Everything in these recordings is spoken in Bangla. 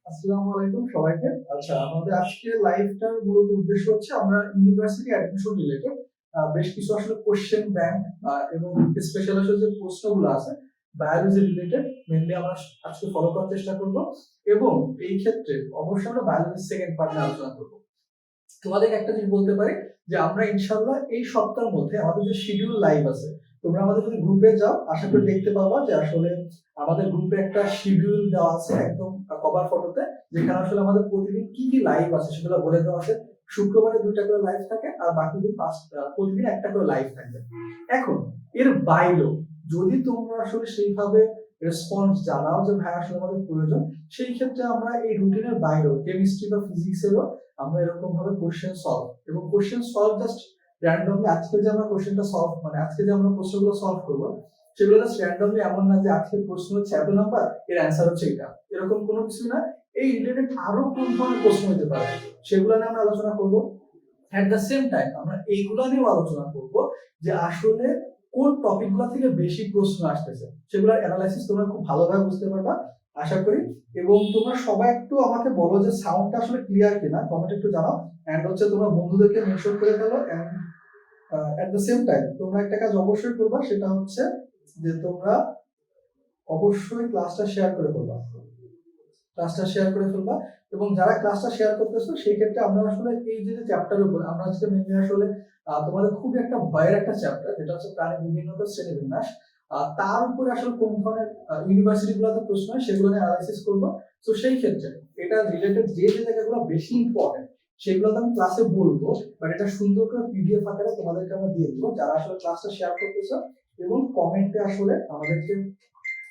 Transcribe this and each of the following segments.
আসসালামু আলাইকুম সবাইকে। আচ্ছা, আমাদের আজকে লাইভটার মূলত উদ্দেশ্য হচ্ছে আমরা ইউনিভার্সিটি অ্যাডমিশন রিলেটেড বেশ কিছু আসলে কোশ্চেন ব্যাংক এবং স্পেশাল আসলে যে প্রশ্নগুলো আছে বায়োলজি রিলেটেড মেনলি আমরা আজকে ফলো করার চেষ্টা করব, এবং এই ক্ষেত্রে অবশ্যই আমরা বায়োলজির সেকেন্ড পার্ট নিয়ে আলোচনা করব। তোমাদেরকে একটা জিনিস বলতে পারি যে আমরা ইনশাআল্লাহ এই সপ্তাহের মধ্যে আমাদের যে শিডিউল লাইভ আছে, তোমরা আমাদের যদি গ্রুপে যাও আশা করি দেখতে পাবা যে আসলে আমাদের গ্রুপে একটা শিডিউল দেওয়া আছে একদম কভার ফটোতে, যেখানে আসলে আমাদের প্রতিদিন কি কি লাইভ আছে সেগুলো বলে দেওয়া আছে। শুক্রবারে 2টা করে লাইভ থাকে আর বাকি দিন প্রতিদিন একটা করে লাইভ থাকবে। এখন এর বাইরেও যদি তোমরা আসলে সেইভাবে রেসপন্স জানাও যে ভাই আসলে আমাদের প্রয়োজন, সেই ক্ষেত্রে আমরা এই রুটিনের বাইরেও কেমিস্ট্রি বা ফিজিক্সেরও আমরা এরকম ভাবে কোশ্চেন সলভ এবং কোশ্চেন সলভ জাস্ট র্যান্ডমলি আজকে যে আমরা কোশ্চেনটা সলভ মানে আজকে যে আমরা প্রশ্নগুলো সলভ করবো সেগুলো জাস্ট র্যান্ডমলি এমন না যে আজকের প্রশ্ন হচ্ছে এত নাম্বার এর অ্যান্সার হচ্ছে এটা, এরকম কোনো কিছু না। এই রিলেটেড আরো কোন ধরনের প্রশ্ন হতে পারে সেগুলো নিয়ে আমরা আলোচনা করবো। এট দ্য সেম টাইম আমরা এইগুলো নিয়েও আলোচনা করব যে আসলে কোন টপিকগুলো থেকে বেশি প্রশ্ন আসতেছে, সেগুলোর অ্যানালাইসিস তোমরা খুব ভালোভাবে বুঝতে পারবা আশা করি। এবং তোমরা সবাই একটু আমাকে বলো যে সাউন্ডটা আসলে ক্লিয়ার কিনা, কমেন্ট একটু জানাও। এন্ড হচ্ছে তোমরা বন্ধুদেরকে মেনশন করে ফেলো। And at the same time তোমরা একটা কাজ অবশ্যই করবা, সেটা হচ্ছে যে তোমরা অবশ্যই ক্লাসটা শেয়ার করে ফেলবা। এবং যারা ক্লাসটা শেয়ার করতেছো সেই ক্ষেত্রে আমরা আসলে এই যে চ্যাপ্টারের উপর আমরা আজকে মেনলি আসলে তোমাদের খুবই একটা ভয়ের একটা চ্যাপ্টার যেটা হচ্ছে প্রাণী বিভিন্নতা শ্রেণীবিন্যাস, তার উপরে আসলে কোন ধরনের ইউনিভার্সিটি গুলোতে প্রশ্ন হয় সেগুলো নিয়ে অ্যানালাইসিস করবো। তো সেই ক্ষেত্রে এটা রিলেটেড যে যে জায়গাগুলো বেশি ইম্পর্টেন্ট সেগুলো তো আমি ক্লাসে বলবো, বাট এটা সুন্দর করে পিডিএফ আকারে তোমাদেরকে আমরা দিয়ে দেবো যারা আসলে ক্লাসটা শেয়ার করতেছো, এবং কমেন্টে আসলে আমাদেরকে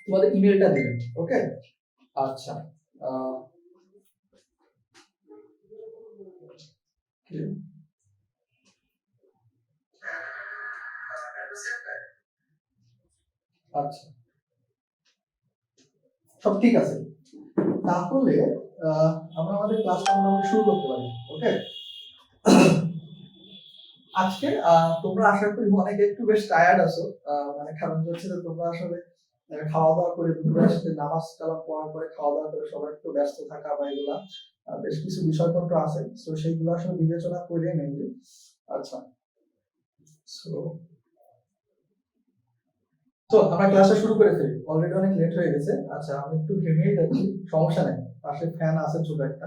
তোমাদের ইমেলটা দেবেন। ওকে, আচ্ছা। আচ্ছা, সব ঠিক আছে, তাহলে আমরা আমাদের ক্লাসটা মোটামুটি শুরু করতে পারি। ওকে, আজকে তোমরা আশা করি অনেকে একটু বেশ টায়ার্ড আছো, মানে কারণ হচ্ছে যে তোমরা আসলে খাওয়া দাওয়া করে দুপুরের সাথে নামাজ কালাম পড়ার পরে খাওয়া দাওয়া করে সবাই একটু ব্যস্ত থাকা বা এগুলা বেশ কিছু বিষয়পত্র আছে, তো সেইগুলো আসলে বিবেচনা করে মেনলি। আচ্ছা, তো আমরা ক্লাসটা শুরু করে ফেলি, অলরেডি অনেক লেট হয়ে গেছে। আচ্ছা, আমি একটু ঘেমেই যাচ্ছি, সমস্যা নেই, পাশে ফ্যান আছে ছোট একটা।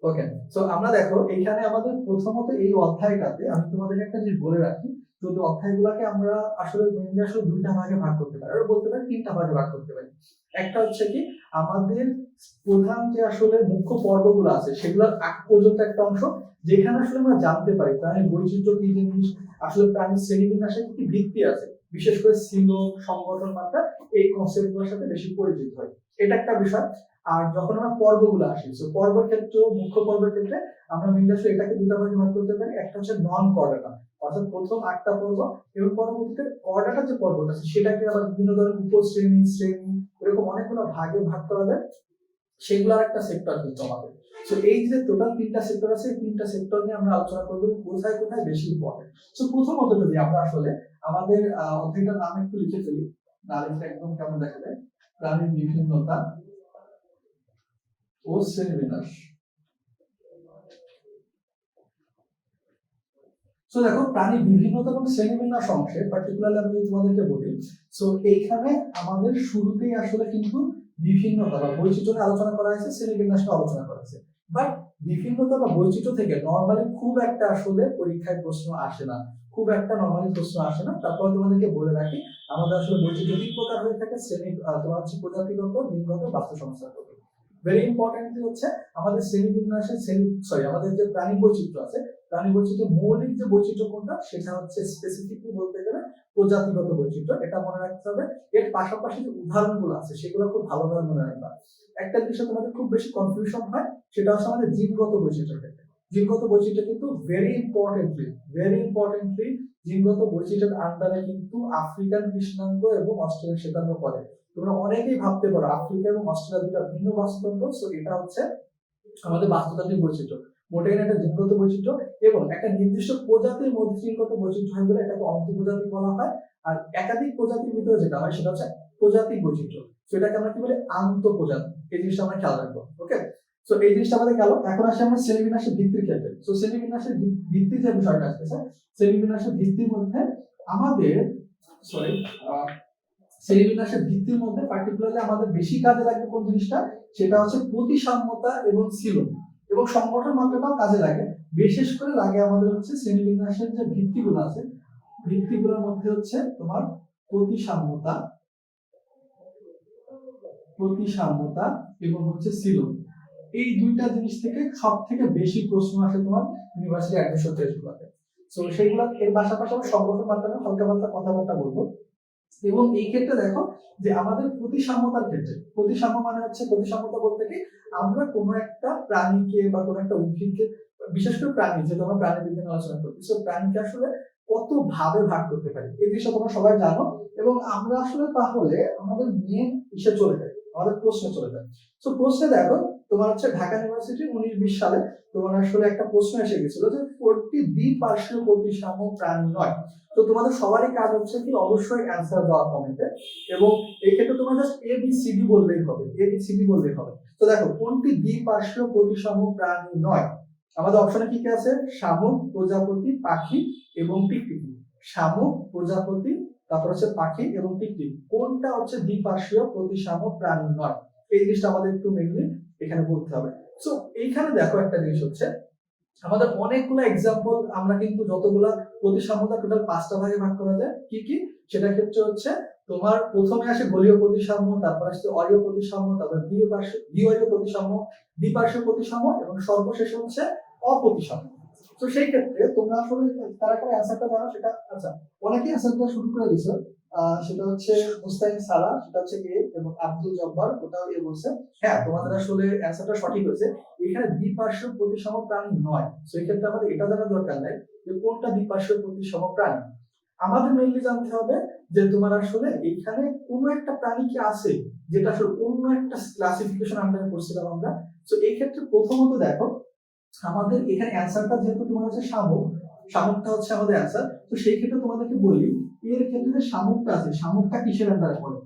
ওকে, তো আমরা দেখো এখানে আমাদের প্রথমত এই অধ্যায়টাতে আমি তোমাদের একটা জিনিস বলে রাখি, যদি অধ্যায়গুলোকে আমরা আসলে মেনলি আসলে 2টা ভাগে ভাগ করতে পারি, আর বলতে পারি 3টা ভাগে ভাগ করতে পারি। একটা হচ্ছে কি আমাদের প্রধান যে আসলে মুখ্য পর্বগুলো আছে সেগুলোর আগ পর্যন্ত একটা অংশ, যেখানে আসলে আমরা জানতে পারি প্রাণীর বৈচিত্র্য কি জিনিস, আসলে প্রাণীর শ্রেণীবিন্যাসের কি ভিত্তি আছে, বিশেষ করে সিলো সংগঠন মাত্রা এই কনসেপ্টগুলোর সাথে বেশি পরিচিত হয়, এটা একটা বিষয়। আর যখন আমরা পর্বগুলো আসি, তো পর্বের ক্ষেত্রে মুখ্য পর্বের ক্ষেত্রে আমরা মেনলি এটাকে 2টা ভাগে ভাগ করতে পারি। একটা হচ্ছে নন কর্ডাটা, অর্থাৎ প্রথম 8টা পর্ব, এবং পরবর্তীতে কর্ডাটা যে পর্বটা আছে সেটাকে আবার বিভিন্ন ধরনের উপশ্রেণী শ্রেণী এরকম অনেকগুলো ভাগে ভাগ করা যায়, সেগুলোর একটা সেক্টর কিন্তু আমাদের। তো এই যে টোটাল 3টা সেক্টর আছে, এই 3টা সেক্টর নিয়ে আমরা আলোচনা করবো কোথায় কোথায় বেশি ইম্পর্টেন্ট। তো প্রথমত যদি আমরা আসলে আমাদের অধ্যায়টার নাম একটু লিখে ফেলি, নামটা একদম কেমন দেখা যায়, প্রাণীর বিভিন্নতা ও শ্রেণীবিন্যাস। তো দেখো প্রাণীর বিভিন্নতা এবং শ্রেণীবিন্যাস অংশে পার্টিকুলারলি আমি তোমাদেরকে বলি, তো এইখানে আমাদের শুরুতেই আসলে কিন্তু বিভিন্নতা বা বৈচিত্র্য নিয়ে আলোচনা করা হয়েছে, শ্রেণীবিন্যাস নিয়ে আলোচনা করা হয়েছে। বাট বিভিন্নতা বা বৈচিত্র্য থেকে নর্মালি খুব একটা আসলে পরীক্ষায় প্রশ্ন আসে না, খুব একটা নর্মালি প্রশ্ন আসে না। তারপর তোমাদেরকে বলে রাখি আমাদের আসলে বৈচিত্র্য 3 প্রকার হয়ে থাকে, শ্রেণী তোমার হচ্ছে প্রজাতিগত, লিঙ্গগত, বাস্তু সংস্থাগত। ভেরি ইম্পর্টেন্টলি হচ্ছে আমাদের শ্রেণীবিন্যাসের আমাদের যে প্রাণী বৈচিত্র্য আছে, প্রাণী বৈচিত্র্য মৌলিক যে বৈচিত্র্য কোনটা সেটা হচ্ছে স্পেসিফিকলি বলতে গেলে প্রজাতিগত বৈচিত্র্য, এটা মনে রাখতে হবে। এর পাশাপাশি যে উদাহরণগুলো আছে সেগুলো খুব ভালোভাবে মনে রাখবা। একটা বিষয় তোমাদের খুব বেশি কনফিউশন হয়, সেটা হচ্ছে আমাদের জিনগত বৈচিত্র্য ক্ষেত্রে। জিনগত বৈচিত্র্য কিন্তু ভেরি ইম্পর্টেন্টলি জিনগত বৈচিত্র্যের আন্ডারে কিন্তু আফ্রিকান কৃষ্ণাঙ্গ এবং অস্ট্রেলিয়ান শ্বেতাঙ্গ পড়ে। তোমরা অনেকেই ভাবতে পারো আফ্রিকা এবং অস্ট্রেলিয়া দুটা ভিন্ন বাস্তুতন্ত্র, সো এটা হচ্ছে আমাদের বাস্তুতান্ত্রিক বৈচিত্র্য। মোটেই একটা জিনগত বৈচিত্র্য, এবং একটা নির্দিষ্ট প্রজাতির মধ্যে জিনগত বৈচিত্র্য হয়ে গেলে এটাকে অন্তঃপ্রজাতি বলা হয়। আর একাধিক প্রজাতির ভিতরে যেটা হয় সেটা হচ্ছে প্রজাতিক বৈচিত্র্য, সেটাকে আমরা কি বলি আন্তঃপ্রজাতি। এই জিনিসটা আমরা খেয়াল রাখবো। ওকে, তো এই জিনিসটা আমাদের গেল। এখন আসি আমরা শ্রেণীবিন্যাসের ভিত্তির ক্ষেত্রে। তো শ্রেণীবিন্যাসের ভিত্তি যে বিষয়টা আসতেছে, শ্রেণীবিন্যাসের ভিত্তির মধ্যে আমাদের শ্রেণীবিন্যাসের ভিত্তির মধ্যে পার্টিকুলারলি আমাদের বেশি কাজে লাগবে কোন জিনিসটা, সেটা হচ্ছে প্রতিসাম্যতা এবং সীলন এবং সংগঠন মাত্রাটাও কাজে লাগে। বিশেষ করে লাগে আমাদের হচ্ছে শ্রেণীবিন্যাসের যে ভিত্তিগুলো আছে, ভিত্তিগুলোর মধ্যে হচ্ছে তোমার প্রতিসাম্যতা এবং হচ্ছে সীলন। এই দুইটা জিনিস থেকে সব থেকে বেশি প্রশ্ন আসে তোমার ইউনিভার্সিটি অ্যাডমিশন টেস্টগুলোতে। তো সেইগুলো এর পাশাপাশি আমরা সংগঠন মাত্রাটা হালকা পাতলা কথাবার্তা বলবো। এবং এই ক্ষেত্রে দেখো যে আমাদের প্রতিসাম্যতার ক্ষেত্রে, প্রতিসাম্য মানে হচ্ছে, প্রতিসাম্যতা বলতে কি আমরা কোনো একটা প্রাণীকে বা কোনো একটা উদ্ভিদকে, বিশেষ করে প্রাণী, যেহেতু আমরা প্রাণী বিজ্ঞান আলোচনা করছি, তো প্রাণীকে আসলে কত ভাবে ভাগ করতে পারি এই বিষয়ে তোমরা সবাই জানো। এবং আমরা আসলে তাহলে আমাদের মেন ইসে চলে যাই, আমাদের প্রশ্নে চলে যায়। তো প্রশ্নে দেখো তোমার হচ্ছে ঢাকা ইউনিভার্সিটি 19-20 সালে তোমার আসলে একটা প্রশ্ন এসে গেছিল যে কোনটি দ্বিপার্শ্বীয় প্রতিসাম্য প্রাণী নয়। তো তোমাদের সবারই কাজ হচ্ছে কি অবশ্যই অ্যান্সার দেওয়া কমেন্টে, এবং এই ক্ষেত্রে তোমরা জাস্ট ABCD বললেই হবে, ABCD বললেই হবে। তো দেখো কোনটি দ্বিপার্শ্বীয় প্রতিসাম্য প্রাণী নয়, আমাদের অপশনে কি কি আছে, শামুক, প্রজাপতি, পাখি এবং টিকটিকি। শামুক, প্রজাপতি, তারপর হচ্ছে পাখি এবং টিকটিকি, কোনটা হচ্ছে দ্বিপার্শ্বীয় প্রতিসাম্য প্রাণী নয়, এই জিনিসটা আমাদের একটু মেইনলি এখানে বলতে হবে। সো এইখানে দেখো একটা জিনিস হচ্ছে আমাদের অনেকগুলো এক্সাম্পল, আমরা কিন্তু যতগুলা প্রতিসাম্যতা টোটাল 5টা ভাগে ভাগ করা যায়। কি কি সেটা ক্ষেত্রে হচ্ছে তোমার প্রথমে আসে গোলীয় প্রতিসাম্য, তারপর আসছে অরীয় প্রতিসাম্য, তারপর দ্বিঅরীয় প্রতিসাম্য, দ্বিপার্শ্বীয় প্রতিসাম্য এবং সর্বশেষ হচ্ছে অপ্রতিসাম্য। তো সেই ক্ষেত্রে তোমরা আসলে কারা কারা অ্যান্সারটা জানো সেটা, আচ্ছা অনেকেই অ্যান্সারটা শুরু করে দিছো। সেটা হচ্ছে মুস্তাহিন সালা, সেটা হচ্ছে এ, এবং আব্দুল জব্বার ওটাও এ বলছে। হ্যাঁ তোমাদের আসলে অ্যান্সারটা সঠিক হয়েছে, এখানে দ্বিপার্শ্বীয় প্রতিসম প্রাণী নয়। তো এই ক্ষেত্রে আমাদের এটা জানার দরকার নাই যে কোনটা দ্বিপার্শ্বীয় প্রতিসম প্রাণী। আমাদের মেইনলি জানতে হবে যে তোমার আসলে এখানে কোনো একটা প্রাণী কি আছে যেটা আসলে অন্য একটা ক্লাসিফিকেশন আন্ডারে পড়ছিলাম আমরা। তো এই ক্ষেত্রে প্রথমত দেখো আমাদের এখানে অ্যান্সারটা যেহেতু তোমার হচ্ছে শামুক, শামুকটা হচ্ছে আমাদের অ্যান্সার। তো সেই ক্ষেত্রে তোমাদেরকে বলি এর ক্ষেত্রে যে শামুকটা আছে, শামুকটা কিসের আন্ডারে পড়ে,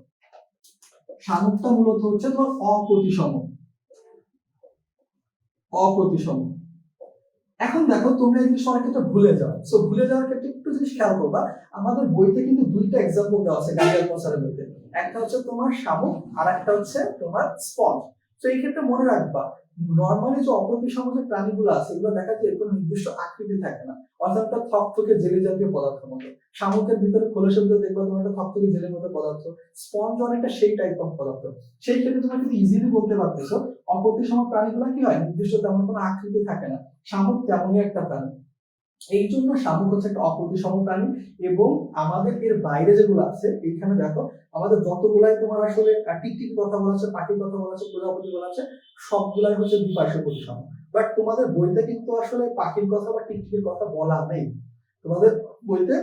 শামুকটা মূলত হচ্ছে তোমার অপ্রতিসম। এখন দেখো তোমরা এই জিনিসটা অনেক ক্ষেত্রে ভুলে যাও। সো ভুলে যাওয়ার ক্ষেত্রে একটু জিনিস খেয়াল করবা, আমাদের বইতে কিন্তু দুইটা এক্সাম্পল দেওয়া আছে গালিয়াল প্রসারের বইতে, একটা হচ্ছে তোমার শামুক আর একটা হচ্ছে তোমার স্পঞ্জ। তো এই ক্ষেত্রে মনে রাখবা নর্মালি যে অপ্রতিসম যে প্রাণীগুলো আছে এগুলো দেখা যায় কোনো নির্দিষ্ট আকৃতি থাকে না, অর্থাৎ থকথকে জেলি জাতীয় পদার্থ মতো। শামুকের ভিতরে খোলসের ভিতরে দেখবা তোমার একটা থকথকে জেলের মতো পদার্থ, স্পঞ্জ অনেকটা সেই টাইপ অফ পদার্থ। সেই ক্ষেত্রে তোমরা কিন্তু ইজিলি বলতে পারতেছো অপ্রতিসম প্রাণীগুলো কি হয়, নির্দিষ্ট তেমন কোনো আকৃতি থাকে না, শামুক তেমনই একটা প্রাণী। এই জন্য শামুক হচ্ছে একটা অপ্রতিসম প্রাণী। এবং আমাদের এর বাইরে যেগুলো আছে এখানে দেখো আমাদের যতগুলাই তোমার আসলে টিকটিকি কথা বলা আছে, পাখির কথা বলা আছে, প্রজাপতি বলা আছে, সবগুলাই হচ্ছে দ্বিপার্শ্বীয় প্রতিসম। বাট তোমাদের বইতে কিন্তু আসলে পাখির কথা বা টিকটিকির কথা বলা নেই, তোমাদের বইতে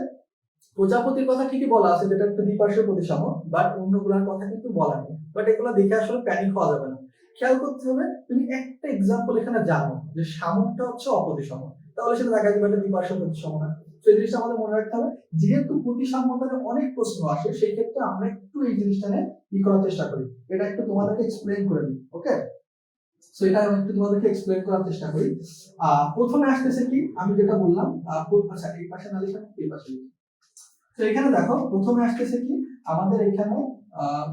প্রজাপতির কথা ঠিকই বলা আছে যেটা একটা দ্বিপার্শ্বীয় প্রতিসম, বাট অন্যগুলোর কথা কিন্তু বলা নেই। বাট এগুলো দেখে আসলে প্যানিক হওয়া যাবে না, খেয়াল করতে হবে তুমি একটা এক্সাম্পল এখানে জানো যে শামুকটা হচ্ছে অপ্রতিসম, তাহলে সেটা দেখা যাবে একটা দ্বিপার্শ্বীয় প্রতিসম না। তো এই জিনিসটা আমাদের মনে রাখতে হবে, যেহেতু প্রতিসাম্যতার অনেক প্রশ্ন আসে সেই ক্ষেত্রে আমরা একটু এই জিনিসটা নিয়ে কি করার চেষ্টা করি, এটা একটু তোমাদেরকে এক্সপ্লেইন করে দিই। ওকে, সো এটা আমি একটু তোমাদেরকে এক্সপ্লেইন করার চেষ্টা করি। প্রথমে আসতেছে কি আমি যেটা বললাম, আচ্ছা এই পাশে না লিখে এই পাশে লিখি। তো এখানে দেখো প্রথমে আসতেছে কি আমাদের এখানে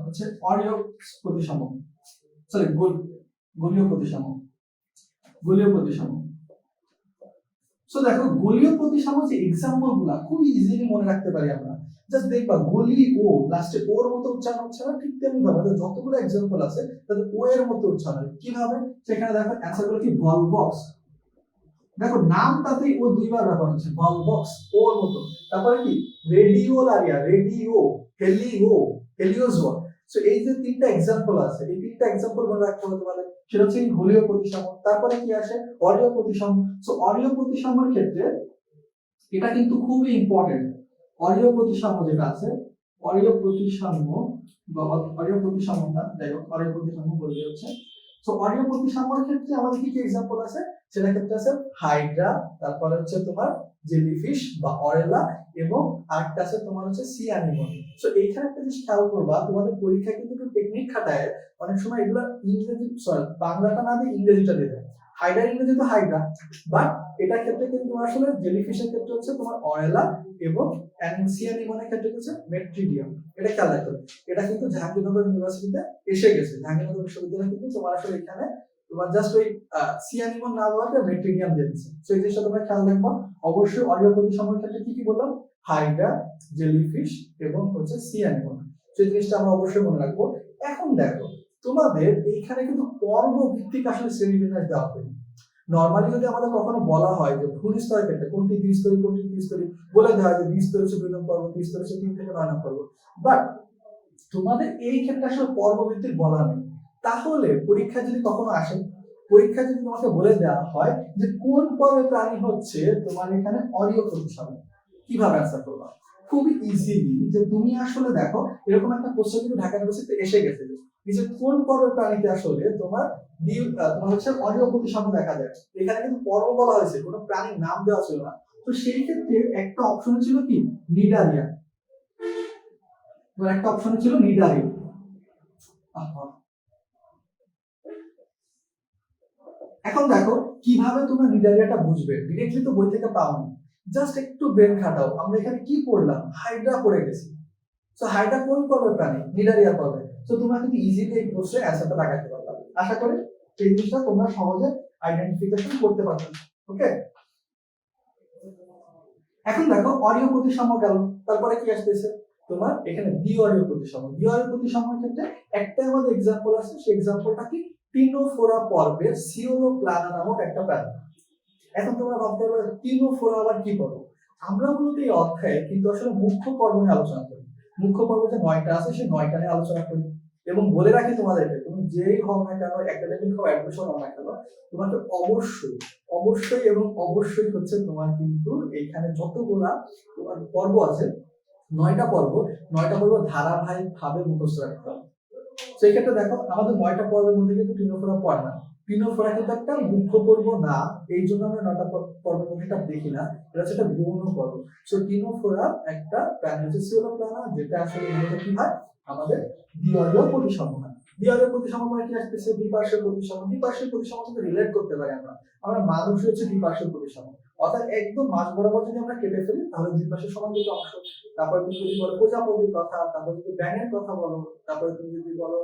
হচ্ছে অরীয় প্রতিসম, সরি গোলীয় প্রতিসম, গোলীয় প্রতিসম। সো দেখো গোলীয় প্রতিসম যে এক্সাম্পল গুলা খুব ইজিলি মনে রাখতে পারি আমরা, জাস্ট দেখবা গলি ও লাস্টে ওর মতো উচ্চারণ হচ্ছে না, ঠিক তেমনি ভাবে যতগুলো এক্সাম্পল আছে তাদের ও এর মতো উচ্চারণ কিভাবে, সেখানে দেখো অ্যান্সার গুলো কি বল বক্স, দেখো নামটাতেই ও দুইবার ব্যবহার হচ্ছে, বল বক্স ওর মতো। তারপরে কি রেডিওলারিয়া, রেডিও, হেলিও, হেলিওজোয়া। সো এই যে তিনটা এক্সাম্পল আছে এই তিনটা এক্সাম্পল মনে রাখতে হতে পারে, সেটা হচ্ছে গোলীয় প্রতিসম। তারপরে কি আসে অরীয় প্রতিসম। সো অরীয় প্রতিসমের ক্ষেত্রে এটা কিন্তু খুবই ইম্পর্টেন্ট, অরীয় প্রতিসম যেটা আছে, অরীয় প্রতিসম বা অরীয় প্রতিসমতা, যাই হোক অরীয় প্রতিসম বলতে হচ্ছে সো অরীয় প্রতিসাম্যের ক্ষেত্রে আমাদের কি কি এক্সাম্পল আছে, সেটা ক্ষেত্রে আছে হাইড্রা, তারপরে হচ্ছে তোমার জেলিফিশ বা অরেলা, এবং আরেকটা আছে তোমার হচ্ছে সি অ্যানিমল। সো এইখানে একটা জিনিস খেয়াল করবা, তোমাদের পরীক্ষা কিন্তু একটু টেকনিক খাটায়, অনেক সময় এগুলো ইংরেজি সরি বাংলাটা না দিয়ে ইংরেজিটা দিয়ে দেয়। হাইড্রা ইংরেজি তো হাইড্রা, বাট এটার ক্ষেত্রে কিন্তু আসলে জেলিফিশের ক্ষেত্রে হচ্ছে তোমার অরেলা, এবং সি অ্যানিমলের ক্ষেত্রে হচ্ছে মেট্রিডিয়াম। এটা খেয়াল রাখতে হবে। এটা কিন্তু জাহাঙ্গীরনগর ইউনিভার্সিটিতে এসে গেছে, জাহাঙ্গীরনগর বিশ্ববিদ্যালয় কিন্তু তোমার আসলে এখানে তোমার জাস্ট ওই সি অ্যানিমল না বলতে মেট্রিডিয়াম দিয়ে দিচ্ছে। সো এই জিনিসটা তোমরা খেয়াল রাখবা। অবশ্যই অরীয় প্রতিসাম্যের ক্ষেত্রে কি কি বললাম, হাইড্রা, জেলিফিশ এবং হচ্ছে সি অ্যানিমল, সেই জিনিসটা আমরা অবশ্যই মনে রাখবো। এখন দেখো তোমাদের এইখানে কিন্তু পর্ব ভিত্তিক আসলে শ্রেণীবিন্যাস দেওয়া হয়নি। নরমালি যদি আমাদের কখনো বলা হয় যে ভূস্তরের ক্ষেত্রে কোনটি দ্বিস্তরী কোনটি ত্রিস্তরী, বলে দেওয়া হয় যে দ্বিস্তরী হচ্ছে 2 নং পর্ব, ত্রিস্তরী হচ্ছে 3 থেকে 9 নং পর্ব, বাট তোমাদের এই ক্ষেত্রে আসলে পর্ব ভিত্তিক বলা নেই। তাহলে পরীক্ষা যদি কখনো আসে, পরীক্ষা যদি তোমাকে বলে দেওয়া হয় যে কোন পর্বের প্রাণী হচ্ছে তোমার এখানে অরীয় প্রতিসাম্য, কিভাবে অ্যান্সার করবা? খুবই ইজিলি, যে তুমি আসলে দেখো এরকম একটা কোশ্চেন কিন্তু ঢাকা ইউনিভার্সিটিতে এসে গেছে যে কোন পর্বের প্রাণীতে আসলে তোমার তোমার হচ্ছে অরীয় প্রতিসাম্য দেখা যায়। এখানে কিন্তু পর্ব বলা হয়েছে, কোনো প্রাণীর নাম দেওয়া ছিল না। তো সেই ক্ষেত্রে একটা অপশন ছিল কি, নিডারিয়া। একটা অপশন ছিল নিডারিয়া। এখন দেখো কিভাবে তোমরা নিডারিয়াটা বুঝবে, ডিরেক্টলি তো বই থেকে পাওনি, জাস্ট একটু ব্রেন খাটাও। আমরা এখানে কি পড়লাম, হাইড্রা পড়ে গেছি। সো হাইড্রা কোন পর্বের প্রাণী, নিডারিয়া পর্বে। সো তোমরা কিন্তু ইজিলি এই প্রশ্নের অ্যান্সারটা লাগাতে পারবে। আশা করি এই জিনিসটা তোমরা সহজে আইডেন্টিফিকেশন করতে পারবে। ওকে, এখন দেখো অরীয় প্রতিসাম্য গেল, তারপরে কি আসতেছে তোমার এখানে দ্বিঅরীয় প্রতিসাম্য। দ্বিঅরীয় প্রতিসাম্যের ক্ষেত্রে একটাই আমাদের এক্সাম্পল আছে, সেই এক্সাম্পলটা কি, টিনোফোরা পর্বের সিওলোপ্লানা নামক একটা প্রাণী। এখন তোমরা ভাবতে পারো টিনোফোরা আবার কি পর্ব। আমরা মূলত এই অধ্যায়ে কিন্তু আসলে মুখ্য পর্ব নিয়ে আলোচনা করি। মুখ্য পর্ব যে 9টা আছে সেই 9টা নিয়ে আলোচনা করি। এবং বলে রাখি তোমাদেরকে, তুমি যেই হও না কেন, একাডেমিক হও অ্যাডমিশন হও না কেন, তোমাকে অবশ্যই অবশ্যই এবং অবশ্যই হচ্ছে তোমার কিন্তু এইখানে যতগুলা তোমার পর্ব আছে, 9টা পর্ব, 9টা পর্ব ধারাবাহিক ভাবে মুখস্থ রাখতে হবে। সেই ক্ষেত্রে দেখো আমাদের 9টা পর্বের মধ্যে কিন্তু টিনোফোরা পড়ে না। টিনোফোরা কিন্তু একটা মুখ্য পর্ব না, এই জন্য আমরা 9টা পর্বের মধ্যে এটা দেখি না, এটা হচ্ছে একটা গৌণ পর্ব। সো টিনোফোরা একটা প্রাণী হচ্ছে সিওলোপ্লানা, যেটা আসলে মূলত কি হয়, আমাদের দ্বিঅরীয় প্রতিসাম্য হয়। দ্বিঅরীয় প্রতিসাম্য মানে কি আসতেছে, দ্বিপার্শ্বীয় প্রতিসাম্য। দ্বিপার্শ্বীয় প্রতিসাম্য সাথে রিলেট করতে পারি আমরা মানুষ হচ্ছে দ্বিপার্শ্বীয় প্রতিসাম্য, অর্থাৎ একদম মাঝ বরাবর যদি আমরা কেটে ফেলি তাহলে দুই পাশে সমান দুটো অংশ। তারপরে তুমি যদি বলো প্রজাপতির কথা, তারপরে যদি ব্যাঙের কথা বলো, তারপরে তুমি যদি বলো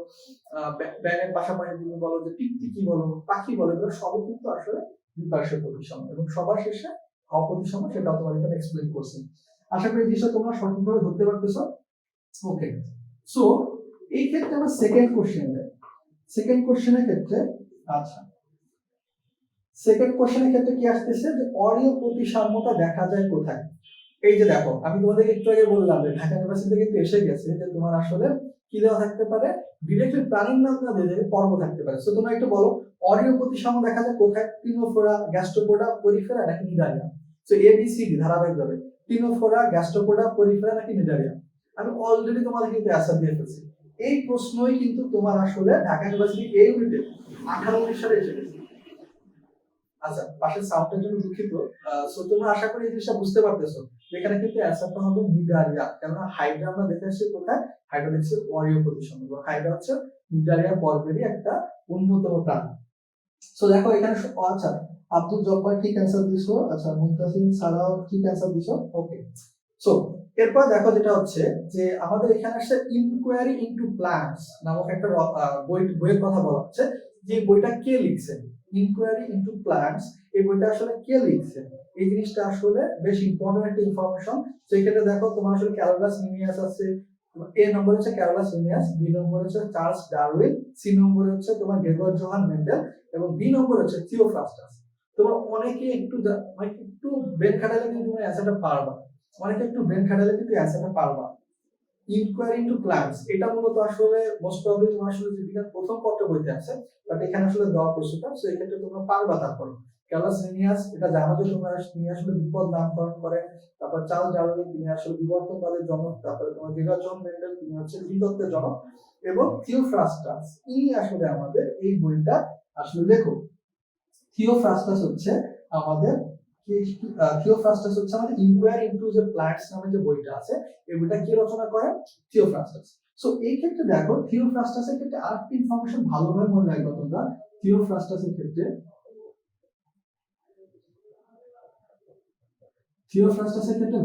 ব্যাঙের পাশাপাশি তুমি বলো যে টিকটিকি বলো, পাখি বলো, এগুলো সবই কিন্তু আসলে দ্বিপার্শ্বীয় প্রতিসাম্য। এবং সবার শেষে অপ্রতিসাম্য, সেটা তোমার এখানে এক্সপ্লেন করছি। আশা করি জিনিসটা তোমরা সঠিকভাবে ধরতে পারতেছো। ওকে, সো এই ক্ষেত্রে আমরা সেকেন্ড কোশ্চেন যাই। সেকেন্ড কোশ্চেনের ক্ষেত্রে, আচ্ছা সেকেন্ড কোশ্চেনের ক্ষেত্রে কি আসতেছে, যে অরীয় প্রতিসাম্যতা দেখা যায় কোথায়। এই যে দেখো আমি তোমাদেরকে একটু আগে বললাম যে ঢাকা ইউনিভার্সিটি থেকে এসে গেছে যে তোমার আসলে কি দেওয়া থাকতে পারে, ডিরেক্টলি প্রাণীর নাম না দিয়ে পর্ব থাকতে পারে। সো তোমরা একটু বলো অরীয় প্রতিসাম্য দেখা যায় কোথায়, টিনোফোরা, গ্যাস্ট্রোপোডা, পরিফেরা নাকি Cnidaria. So A B C D ধারাবাহিকভাবে, টিনোফোরা, গ্যাস্ট্রোপোডা, পরিফেরা নাকি নিডারিয়া। আমি অলরেডি তোমাদের কিন্তু অ্যান্সার দিয়ে ফেলছি। এই প্রশ্নই কিন্তু তোমার আসলে ঢাকা ইউনিভার্সিটি এই ইউনিটে 18 সালে এসে গেছে। আচ্ছা পাশের সাউন্ডের জন্য দুঃখিত। সো তোমরা আশা করি এই জিনিসটা বুঝতে পারতেছো, এখানে কিন্তু অ্যান্সারটা হবে নিডারিয়া। কেননা হাইড্রা আমরা দেখে আসছি কোথায়, হাইড্রা দেখছি অরীয় প্রতিসাম্য, হাইড্রা হচ্ছে নিডারিয়া পর্বেরই একটা অন্যতম প্রাণী। সো দেখো এখানে আচ্ছা আব্দুল জব্বার ঠিক অ্যান্সার দিছো, আচ্ছা মুনতাসিম সারাও ঠিক অ্যান্সার দিছো। ওকে, সো এরপর দেখো যেটা হচ্ছে যে আমাদের এখানে আসছে ইনকোয়ারি ইনটু প্ল্যান্টস নামক একটা বইয়ের কথা বলা হচ্ছে। যে বইটা কে লিখছেন, ইনকোয়ারি ইনটু প্ল্যান্টস, এই বইটা আসলে কে লিখছেন, এই জিনিসটা আসলে বেশ ইম্পর্টেন্ট একটা ইনফরমেশন। সেই ক্ষেত্রে দেখো তোমার আসলে ক্যারোলাস লিনিয়াস আছে, এ নম্বর হচ্ছে ক্যারোলাস লিনিয়াস, বি নম্বর হচ্ছে চার্লস ডারউইন, সি নম্বর হচ্ছে তোমার গ্রেগর জোহান মেন্ডেল, এবং ডি নম্বর হচ্ছে থিওফ্রাস্টাস। তোমরা অনেকে একটু মানে একটু ব্রেন খাটালে কিন্তু তোমরা অ্যান্সারটা পারবা, অনেকে একটু ব্রেন খাটালে কিন্তু অ্যান্সারটা পারবা। ইনকোয়ারি ইনটু প্ল্যান্টস এটা মূলত আসলে মোস্ট প্রবাবলি তোমার আসলে যে বিজ্ঞান প্রথম পত্র বইতে আছে, বাট এখানে আসলে দেওয়া প্রশ্নটা, সো এই ক্ষেত্রে তোমরা পারবা। তারপর ক্যালাস লিনিয়াস এটা জানো যে তোমরা, তিনি আসলে বিপদ নামকরণ করেন। তারপর চার্লস ডারউইন তিনি আসলে বিবর্তনবাদের জনক। তারপরে তোমার গ্রেগর জন মেন্ডেল তিনি হচ্ছে জীবতত্ত্বের জনক। এবং থিওফ্রাস্টাস, ইনি আসলে আমাদের এই বইটা আসলে লেখক। থিওফ্রাস্টাস হচ্ছে আমাদের থিওফ্রাস্টাস হচ্ছে আমাদের ইনকোয়ারি ইনটু যে প্ল্যান্টস নামে যে বইটা আছে, এই বইটা কে রচনা করেন? থিওফ্রাস্টাস। সো এই ক্ষেত্রে দেখো থিওফ্রাস্টাসের ক্ষেত্রে আরেকটা ইনফরমেশন ভালোভাবে মনে রাখবে তোমরা। থিওফ্রাস্টাসের ক্ষেত্রে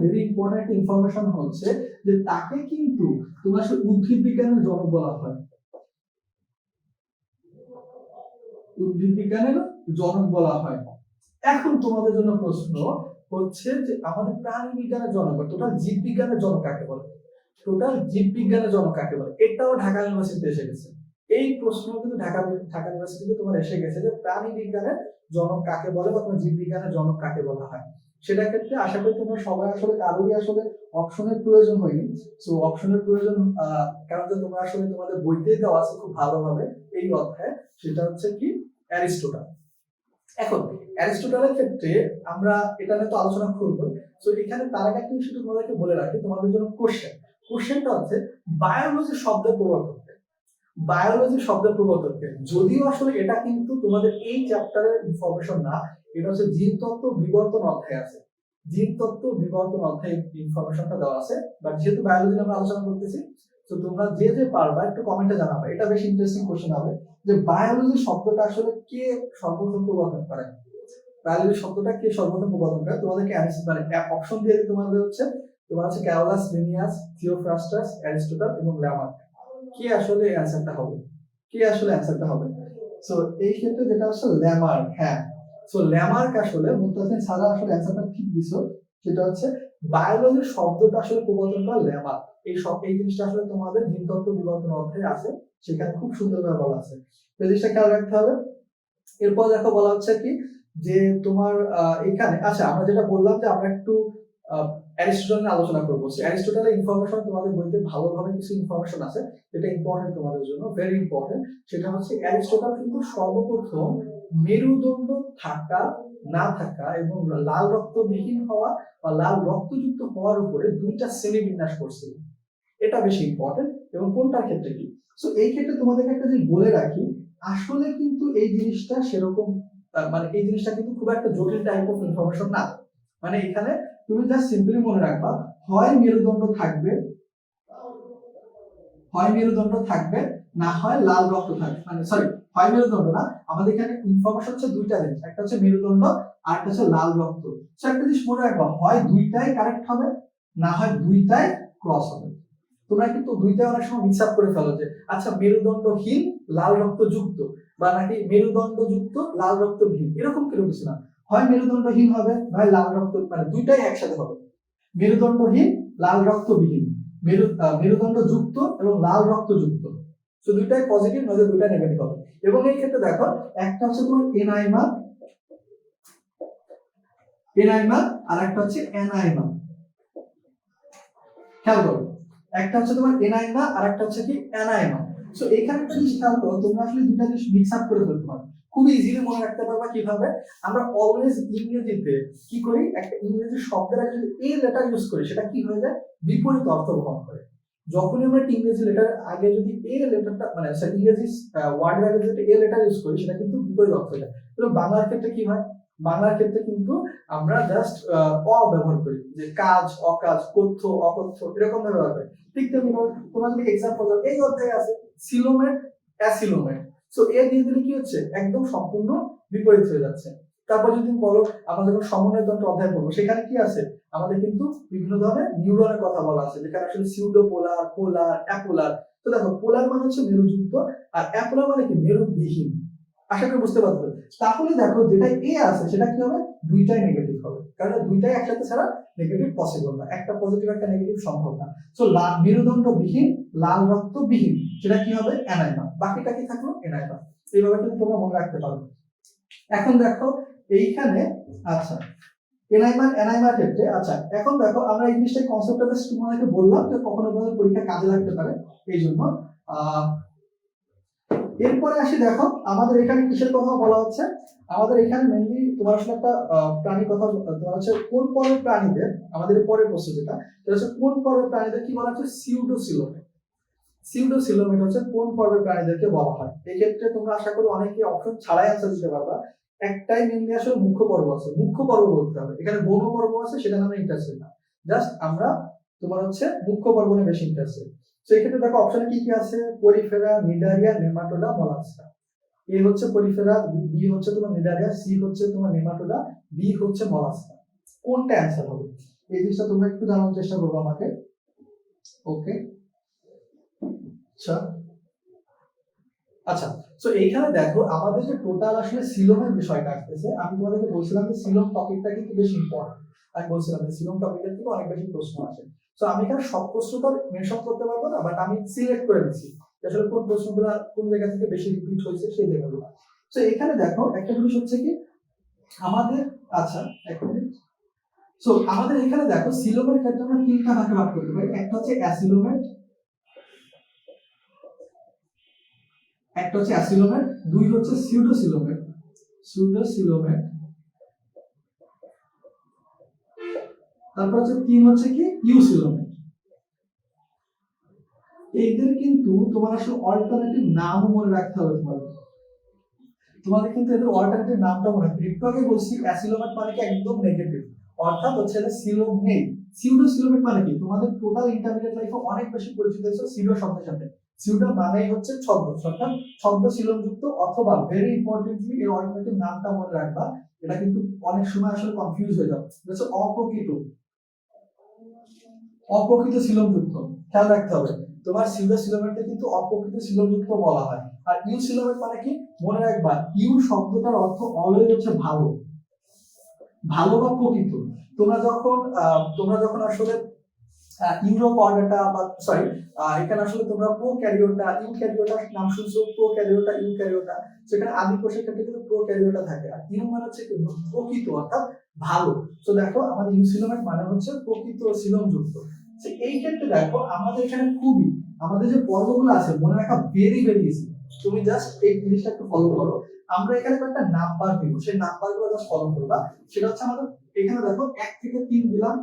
ভেরি ইম্পর্টেন্ট ইনফরমেশন হচ্ছে যে তাকে কিন্তু তোমার উদ্ভিদ বিজ্ঞানের জনক বলা হয়। উদ্ভিদ বিজ্ঞানের জনক বলা হয়। এখন তোমাদের জন্য প্রশ্ন হচ্ছে যে আমাদের প্রাণী বিজ্ঞানের জনক, টোটাল জীব বিজ্ঞানের জনক কাকে বলে? টোটাল জীব বিজ্ঞানের জনক কাকে বলে? এটাও ঢাকা ইউনিভার্সিটিতে এসে গেছে। এই প্রশ্ন কিন্তু ঢাকা ইউনিভার্সিটিতে তোমার এসে গেছে যে প্রাণী বিজ্ঞানের জনক কাকে বলে বা তোমার জীব বিজ্ঞানের জনক কাকে বলা হয়। সেটার ক্ষেত্রে আশা করি তোমরা সবাই আসলে কারোরই আসলে অপশনের প্রয়োজন হয়নি। সো অপশনের প্রয়োজন কারণ যে তোমরা আসলে তোমাদের বইতে দেওয়া আছে খুব ভালোভাবে এই অধ্যায়ে, সেটা হচ্ছে কি অ্যারিস্টটল। এখন অ্যারিস্টটলের ক্ষেত্রে আমরা এটা নিয়ে তো আলোচনা করব। সো এখানে তার আগে একটা বিষয় তোমাদেরকে বলে রাখি, তোমাদের জন্য কোশ্চেনটা হচ্ছে বায়োলজি শব্দের প্রবর্তক। বায়োলজি শব্দের প্রবর্তক যদিও আসলে এটা কিন্তু তোমাদের এই চ্যাপ্টারের ইনফরমেশন না, এটা হচ্ছে জীনতত্ত্ব বিবর্তন অধ্যায় আছে। জীনতত্ত্ব বিবর্তন অধ্যায়ে ইনফরমেশনটা দেওয়া আছে। বাট যেহেতু বায়োলজি আমরা আলোচনা করতেছি, তো তোমরা যে যে পারবা একটু কমেন্টে জানাবে। এটা বেশ ইন্টারেস্টিং কোশ্চেন হবে যে বায়োলজি শব্দটা আসলে কে সর্বপ্রথম প্রবর্তন করে। বায়োলজি শব্দটা কে সর্বপ্রথম প্রবর্তন করে? তোমাদেরকে মানে অপশন দিয়ে তোমাদের হচ্ছে তোমার হচ্ছে ক্যারোলাস লিনিয়াস, থিওফ্রাস্টাস, অ্যারিস্টটল এবং ল্যামার্ক। কি আসলে অ্যানসারটা হবে? কি আসলে অ্যানসারটা হবে? সো এই ক্ষেত্রে যেটা আসলে ল্যামার্ক। হ্যাঁ, সো ল্যামার্ক আসলে মুনতাসির সারা আসলে অ্যানসারটা ঠিক দিছো। সেটা হচ্ছে বায়োলজি শব্দটা আসলে প্রবর্তন করে ল্যামার্ক। এই জিনিসটা আসলে তোমাদের জীনতত্ত্ব বিবর্তন অধ্যায়ে আছে, সেখানে খুব সুন্দরভাবে বলা আছে। এই জিনিসটা খেয়াল রাখতে হবে। এরপর দেখো বলা হচ্ছে কি যে তোমার এখানে আচ্ছা আমরা যেটা বললাম যে আমরা একটু অ্যারিস্টটল নিয়ে আলোচনা করবো। অ্যারিস্টটলের ইনফরমেশন তোমাদের বইতে ভালোভাবে কিছু ইনফরমেশন আছে, এটা ইম্পর্টেন্ট তোমাদের জন্য, ভেরি ইম্পর্টেন্ট। সেটা হচ্ছে অ্যারিস্টটল কিন্তু সর্বপ্রথম মেরুদণ্ড থাকা না থাকা এবং লাল রক্তবিহীন হওয়া বা লাল রক্তযুক্ত হওয়ার উপরে দুইটা শ্রেণী বিন্যাস করছিল। এটা বেশি ইম্পর্টেন্ট। এবং কোনটার ক্ষেত্রে কি? সো এই ক্ষেত্রে তোমাদেরকে একটা জিনিস বলে রাখি, আসলে কিন্তু এই জিনিসটা সেরকম মানে এই জিনিসটা কিন্তু খুব একটা জটিল টাইপ অফ ইনফরমেশন না। মানে এখানে তুমি জাস্ট সিম্পলি মনে রাখবা, হয় মেরুদণ্ড থাকবে না হয় লাল রক্ত থাকবে। মানে সরি, হয় মেরুদণ্ড না, আমাদের এখানে ইনফরমেশন হচ্ছে দুইটা জিনিস, একটা হচ্ছে মেরুদণ্ড আর একটা হচ্ছে লাল রক্ত। সো একটা জিনিস মনে রাখবা, হয় দুইটাই কারেক্ট হবে না হয় দুইটাই ক্রস হবে। তোমরা কিন্তু দুইটা অনেক সময় মিক্স আপ করে ফেলো যে আচ্ছা মেরুদণ্ডহীন লাল রক্ত যুক্ত বা নাকি মেরুদণ্ড যুক্ত লাল রক্তহীন, এরকম কেউ কিছু না। হয় মেরুদণ্ডহীন হবে নয় লাল রক্ত, মানে দুইটাই একসাথে হবে। মেরুদণ্ডহীন লাল রক্তবিহীন, মেরুদণ্ড যুক্ত এবং লাল রক্ত যুক্ত। তো দুইটাই পজিটিভ নয় দুইটাই নেগেটিভ হবে। এবং এই ক্ষেত্রে দেখো একটা হচ্ছে তোমার এনাইমা আর একটা হচ্ছে অ্যানাইমা। খেয়াল করো, একটা হচ্ছে তোমার এনাইমা আর একটা হচ্ছে কি অ্যানাইমা। সো এখানে একটা জিনিস খেয়াল করো, তোমরা আসলে দুইটা জিনিস মিক্স আপ করে ফেলতে পারো, খুব ইজিলি মনে রাখতে পারবা। কিভাবে? আমরা অলওয়েজ ইংরেজিতে কি করি, একটা ইংরেজি শব্দের আগে যদি এ লেটার ইউজ করি সেটা কি হয়ে যায়? বিপরীত অর্থ বহন করে। যখনই আমরা একটা ইংরেজি লেটার আগে যদি এ লেটারটা মানে ইংরেজি ওয়ার্ডের আগে যদি এ লেটার ইউজ করি সেটা কিন্তু বিপরীত অর্থ যায়। তো বাংলার ক্ষেত্রে কি হয়? বাংলার ক্ষেত্রে কিন্তু আমরা জাস্ট অ ব্যবহার করি, যে কাজ, অকাজ, কথ্য, অকথ্য, এরকম ব্যবহার করি। ঠিক তেমনি তোমার যদি এক্সাম্পল দাও, এই অধ্যায়ে আছে সিলোমেট, অ্যাসিলোমেট। সো এ দিয়ে দিলে কি হচ্ছে? একদম সম্পূর্ণ বিপরীত হয়ে যাচ্ছে। তারপর যদি বলো আমরা যখন সমন্বয় তন্ত্র অধ্যায় করবো, সেখানে কি আছে? আমাদের কিন্তু বিভিন্ন ধরনের নিউরনের কথা বলা আছে, যেখানে আসলে সিউডো পোলার, পোলার, অ্যাপোলার। তো দেখো পোলার মানে হচ্ছে মেরুযুক্ত আর অ্যাপোলার মানে কি মেরুবিহীন। আশা করি বুঝতে পারছো। তাহলে দেখো যেটা এ আছে সেটা কি হবে? দুইটাই নেগেটিভ হবে, কারণ দুইটাই একসাথে ছাড়া নেগেটিভ পসিবল না, একটা পজিটিভ একটা নেগেটিভ সম্ভব না। সো মেরুদণ্ড বিহীন লাল রক্ত বিহীন সেটা কি হবে? অ্যানাইমা। বাকিটা কি থাকলো? এনাইমা। এইভাবে কিন্তু তোমরা মনে রাখতে পারবে। এখন দেখো এইখানে আচ্ছা অ্যানাইমার ক্ষেত্রে আচ্ছা এখন দেখো আমরা এই জিনিসটা কনসেপ্টটা জাস্ট তোমাদেরকে বললাম যে কখনো তোমাদের পরীক্ষায় কাজে লাগতে পারে, এই জন্য। এরপরে আসি, দেখো আমাদের এখানে কিসের কথা বলা হচ্ছে? আমাদের এখানে মেইনলি তোমার আসলে একটা প্রাণীর কথা, তোমার হচ্ছে কোন পরের প্রাণীদের, আমাদের পরের প্রশ্ন যেটা হচ্ছে কোন পরের প্রাণীদের কি বলা হচ্ছে? সিউডোসিলোমেট। সিউডোসিলোমেট হচ্ছে কোন পর্বের প্রাণীদেরকে বলা হয়। এক্ষেত্রে তোমরা আশা করি অনেকে অপশন ছাড়াই অ্যান্সার দিতে পারবা। একটাই মেনলি আসলে মুখ্য পর্ব আছে, মুখ্য পর্ব বলতে হবে, এখানে গৌণ পর্ব আছে সেটা আমরা ইন্টারেস্টেড না, জাস্ট আমরা তোমার হচ্ছে মুখ্য পর্ব নিয়ে বেশি ইন্টারেস্টেড। তো এক্ষেত্রে দেখো অপশনে কি কি আছে, পরিফেরা, নিডারিয়া, নেমাটোডা, মলাস্কা। এ হচ্ছে পরিফেরা, বি হচ্ছে তোমার নিডারিয়া, সি হচ্ছে তোমার নেমাটোডা, ডি হচ্ছে মলাস্কা। কোনটা অ্যান্সার হবে এই জিনিসটা তোমরা একটু জানার চেষ্টা করবো আমাকে। ওকে, আচ্ছা আচ্ছা, তো এইখানে দেখো আমাদের যে টোটাল আসলে সিলোমের বিষয়টা আসতেছে, আমি তোমাদেরকে বলছিলাম যে সিলোম টপিকটা কিন্তু বেশি ইম্পর্টেন্ট। আমি বলছিলাম যে সিলোম টপিকের থেকে অনেক বেশি প্রশ্ন আসে। তো আমি এখানে সব প্রশ্ন তো মেনশন করতে পারবো না, বাট আমি সিলেক্ট করে দিচ্ছি আসলে কোন প্রশ্নগুলো কোন জায়গা থেকে বেশি রিপিট হয়েছে সেই জায়গাগুলো। তো এখানে দেখো একটা জিনিস হচ্ছে কি আমাদের, আচ্ছা এক মিনিট, সো আমাদের এখানে দেখো সিলোমের ক্ষেত্রে আমরা তিনটা ভাগে ভাগ করতে পারি। একটা হচ্ছে অ্যাসিলোমেট, একটা হচ্ছে অ্যাসিলোমেট, দুই হচ্ছে সিউডোসিলোমেট, সিউডোসিলোমেট, তারপর হচ্ছে তিন হচ্ছে কি ইউসিলোমেট। এইদের কিন্তু তোমার আসলে অল্টারনেটিভ নামও মনে রাখতে হবে তোমাদের কিন্তু এদের অল্টারনেটিভ নামটা মনে রাখতে। একটু আগে বলছি অ্যাসিলোমেট মানে কি একদম নেগেটিভ, অর্থাৎ হচ্ছে সিলোম নেই। সিউডোসিলোমেট মানে কি তোমাদের টোটাল ইন্টারমিডিয়েট লাইফে অনেক বেশি পরিচিত হয়েছে সিউডো শব্দের সাথে। সিউডো মানেই হচ্ছে ছদ্ম, অর্থাৎ ছদ্ম সিলোমযুক্ত, অথবা ভেরি ইম্পর্টেন্টলি এর অল্টারনেটিভ নামটা মনে রাখবা। এটা কিন্তু অনেক সময় আসলে কনফিউজ হয়ে যাবে, হচ্ছে অপ্রকৃত, অপ্রকৃত সিলোমযুক্ত। খেয়াল রাখতে হবে তোমার সিউডোসিলোমেটকে কিন্তু অপ্রকৃত সিলোমযুক্ত বলা হয়। আর ইউসিলোমেট মানে কি মনে রাখবা, ইউ শব্দটার অর্থ অলওয়েজ হচ্ছে ভালো, ভালো বা প্রকৃত। তোমরা যখন আসলে ইউরোপডাটা বা সরি এখানে আসলে তোমরা প্রোক্যারিওটা ইউক্যারিওটা নাম শুনছো, প্রোক্যারিওটা ইউক্যারিওটা, সেখানে আদি কোষের ক্ষেত্রে কিন্তু প্রোক্যারিওটা থাকে। আর ইউ মানে হচ্ছে প্রকৃত অর্থাৎ ভালো। তো দেখো আমাদের ইউসিলোমেট মানে হচ্ছে প্রকৃত সিলোমযুক্ত। এই ক্ষেত্রে দেখো আমাদের এখানে খুবই আমাদের যে পর্বগুলো আছে মনে রাখা ভেরি ভেরি ইজি। তুমি জাস্ট এই জিনিসটা একটু ফলো করো। আমরা এখানে কয়েকটা নাম্বার দিব, সেই নাম্বারগুলো জাস্ট ফলো করবা। সেটা হচ্ছে আমাদের এখানে দেখো 1 থেকে 3 দিলাম,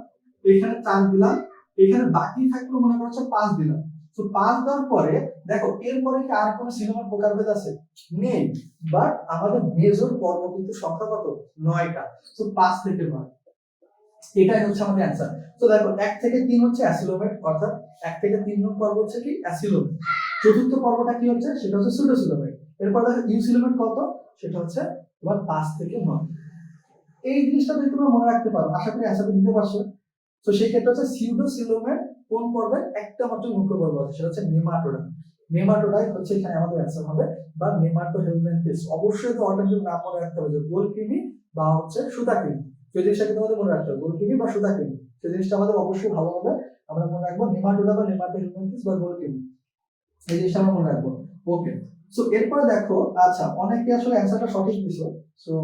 এখানে 4 দিলাম, এখানে বাকি থাকলো মনে করো 5 দিলাম। তো 5 দেওয়ার পরে দেখো এরপরে কি আর কোনো সিনেমার প্রকারভেদ আছে? নেই। বাট আমাদের মেজর পর্ব কিন্তু সংখ্যা কত? 9টা। তো 5 থেকে 9, এটাই হচ্ছে আমাদের অ্যান্সার। তো দেখো 1 থেকে 3 হচ্ছে অ্যাসিলোমেট, অর্থাৎ 1 থেকে 3 নং পর্ব হচ্ছে কি অ্যাসিলোমেট। চতুর্থ পর্বটা কি হচ্ছে সেটা হচ্ছে সুডোসিলোমেট। এরপর দেখো ইউসিলোমেট কত, সেটা হচ্ছে তোমার 5 থেকে 9। এই জিনিসটা যদি তোমরা মনে রাখতে পারো আশা করি অ্যান্সারটা দিতে পারছো। তো সেই ক্ষেত্রে হচ্ছে সিউডোসিলোমেট কোন পর্বের একটা মাত্র মুখ্য পর্ব আছে, সেটা হচ্ছে নেমাটোডা। নেমাটোডাই হচ্ছে এখানে আমাদের অ্যান্সার হবে, বা নেমাটোহেলমিনথেস। অবশ্যই তো অল্টারনেটিভ নাম মনে রাখতে হবে, যে গোলকৃমি বা হচ্ছে সুতাকৃমি। সেই জিনিসটাকে তোমাদের মনে রাখতে হবে, গোলকৃমি বা সুতাকৃমি, সেই জিনিসটা আমাদের অবশ্যই ভালোভাবে আমরা মনে রাখবো। নেমাটোডা বা নেমাটোহেলমিনথেস বা গোলকৃমি, এই জিনিসটা আমরা মনে রাখবো। ওকে, সো এরপরে দেখো, আচ্ছা অনেকে আসলে অ্যান্সারটা সঠিক দিছো। সো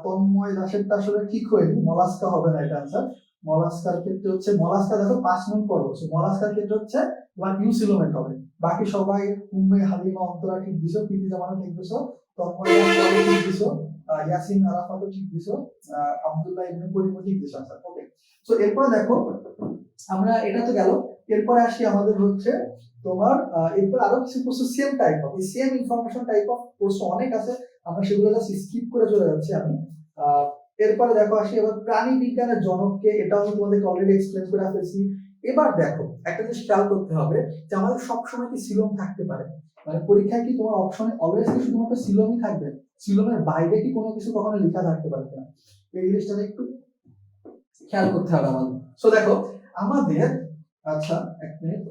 তন্ময় দাসেরটা আসলে ঠিক হয়নি, মলাস্কা হবে না এটা অ্যান্সার। মলাস্কার ক্ষেত্রে হচ্ছে মলাস্কা দেখো 5 নং পর্ব, সো মলাস্কার ক্ষেত্রে হচ্ছে তোমার ইউসিলোমেট হবে। বাকি সবাই উম্মে হালিমা অন্তরা ঠিক দিছো, প্রীতি জামানও ঠিক দিছো, তন্ময় দাস ঠিক দিছো, ইয়াসিন আরাফাতও ঠিক দিছো, আব্দুল্লাহ ইবনে করিমও ঠিক দিছো আচ্ছা। ওকে, সো এরপরে দেখো আমরা এটা তো গেল, এরপরে আসি আমাদের হচ্ছে তোমার এরপর আরো কিছু প্রশ্ন সেম টাইপ অফ, এই সেম ইনফরমেশন টাইপ অফ প্রশ্ন অনেক আছে, আমরা সেগুলো জাস্ট স্কিপ করে চলে যাচ্ছি আমি। এরপরে দেখো আসি এবার প্রাণী বিজ্ঞানের জনককে, এটাও আমি তোমাদেরকে অলরেডি এক্সপ্লেন করে ফেলছি। এবার দেখো একটা জিনিস খেয়াল করতে হবে যে আমাদের সবসময় কি সিলোম থাকতে পারে, মানে পরীক্ষায় কি তোমার অপশনে অলওয়েজ কি শুধুমাত্র সিলোমই থাকবে, সিলোমের বাইরে কি কোনো কিছু কখনো লেখা থাকতে পারে কিনা, এই জিনিসটা একটু খেয়াল করতে হবে আমাদের। সো দেখো আমাদের, আচ্ছা এক মিনিট,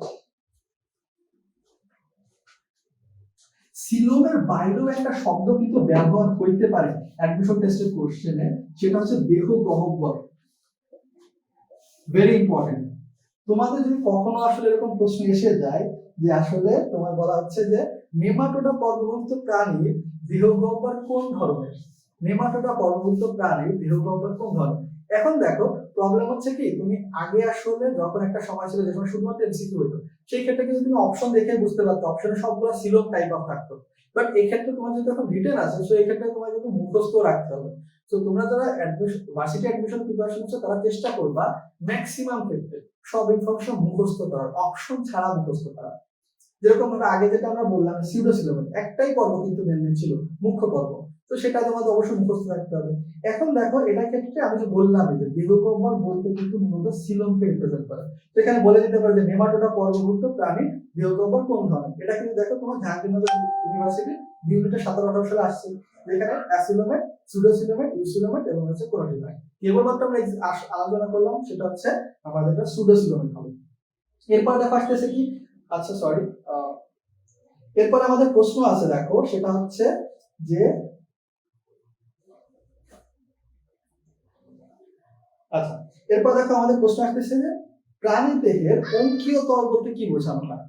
সিলোমের বাইরেও একটা শব্দ কিন্তু ব্যবহার করতে পারে অ্যাডমিশন টেস্টের কোশ্চেনে, সেটা হচ্ছে দেহ গহ্বর। Very important. তোমাদের যদি কখনো আসলে এরকম প্রশ্ন এসে যায় যে আসলে তোমার বলা হচ্ছে যে নেমাটোডা পর্বভুক্ত প্রাণীর দেহ গহ্বর কোন ধরনের, নেমাটোডা পর্বভুক্ত প্রাণীর দেহ গহ্বর কোন ধরনের। এখন দেখো প্রবলেম হচ্ছে কি তুমি আগে আসলে যখন একটা সময় ছিল যখন শুধুমাত্র এমসিকিউ হতো, সেই ক্ষেত্রে কিন্তু তুমি অপশন দেখে বুঝতে পারতো, অপশনে সবগুলো সিলোম টাইপ অফ থাকতো। বাট এই ক্ষেত্রে তোমার যেহেতু এখন রিটেন আছে, তো এই ক্ষেত্রে তোমার কিন্তু মুখস্থ রাখতে হবে। তো তোমরা যারা অ্যাডমিশন ভার্সিটি অ্যাডমিশন প্রিপারেশন হচ্ছে তারা চেষ্টা করবা ম্যাক্সিমাম ক্ষেত্রে সব ইনফরমেশন মুখস্থ করার, অপশন ছাড়া মুখস্থ করা। যেরকম ভাবে আগে যেটা আমরা বললাম সিউডোসিলোমেট, একটাই পর্ব কিন্তু মেনলি ছিল, মুখ্য পর্ব। তো সেটা তোমাদের অবশ্যই মুখস্থ রাখতে হবে। এখন দেখো এটার ক্ষেত্রে আমি যে বললাম যে দেহগহ্বর বলতে কিন্তু মূলত সিলোমকে রিপ্রেজেন্ট করে। তো এখানে বলে দিতে পারো যে নেমাটোডা পর্বভুক্ত প্রাণীর দেহগহ্বর কোন ধরনের। এটা কিন্তু দেখো তোমার জাহাঙ্গীরনগর ইউনিভার্সিটি 2017-18 সালে আসছে, যেখানে অ্যাসিলোমেট, সুডোসিলোমেট, ইউসিলোমেট এবং হচ্ছে কোনোটিলয়েড। কেবলমাত্র আমরা আলোচনা করলাম সেটা হচ্ছে আমাদের এটা সুডোসিলোমেট হবে। এরপর দেখো আসতেছে কি, আচ্ছা সরি, এরপর আমাদের প্রশ্ন আছে দেখো, সেটা হচ্ছে যে আচ্ছা এরপর দেখো আমাদের প্রশ্ন আসতেছে যে প্রাণী দেহের অঙ্কীয় তল বলতে কি বোঝানো হয়।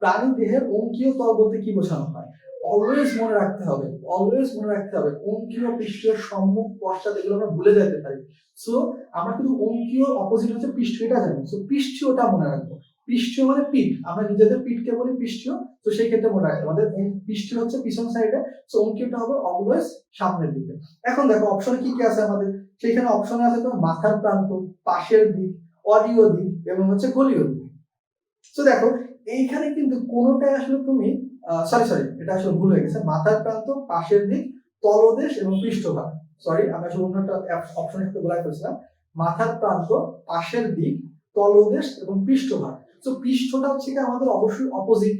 প্রাণী দেহের অঙ্কীয় তল বলতে কি বোঝানো হয়? অলওয়েজ মনে রাখতে হবে, অলওয়েজ মনে রাখতে হবে অঙ্কীয়, পৃষ্ঠীয়, সম্মুখ, পশ্চাৎ এগুলো আমরা ভুলে যেতে পারি। সো আমরা কিন্তু অঙ্কীয় অপোজিট হচ্ছে পৃষ্ঠীয়, এটা জানি। সো পৃষ্ঠীয়টা মনে রাখবো। পৃষ্ঠীয় মানে পিঠ, আমরা নিজেদের পিঠকে বলি পৃষ্ঠীয়। তো সেই ক্ষেত্রে মনে রাখতে আমাদের পৃষ্ঠীয় হচ্ছে পিছন সাইডে, সো অঙ্কীয়টা হবে অলওয়েজ সামনের দিকে। এখন দেখো অপশনে কি কি আছে আমাদের, সেইখানে অপশনে আছে তোমার মাথার প্রান্ত, পাশের দিক, অডিও দিক এবং হচ্ছে গলীয় দিক। তো দেখো এইখানে কিন্তু কোনোটাই আসলে তুমি সরি এটা আসলে ভুল হয়ে গেছে, মাথার প্রান্ত, পাশের দিক, তলদেশ এবং পৃষ্ঠভাগ। সরি আমি আসলে অন্যটা অপশন একটু বলাই ফেলছিলাম। মাথার প্রান্ত, পাশের দিক, তলদেশ এবং পৃষ্ঠভাগ। তো পৃষ্ঠটা হচ্ছে কি আমাদের অবশ্যই অপোজিট,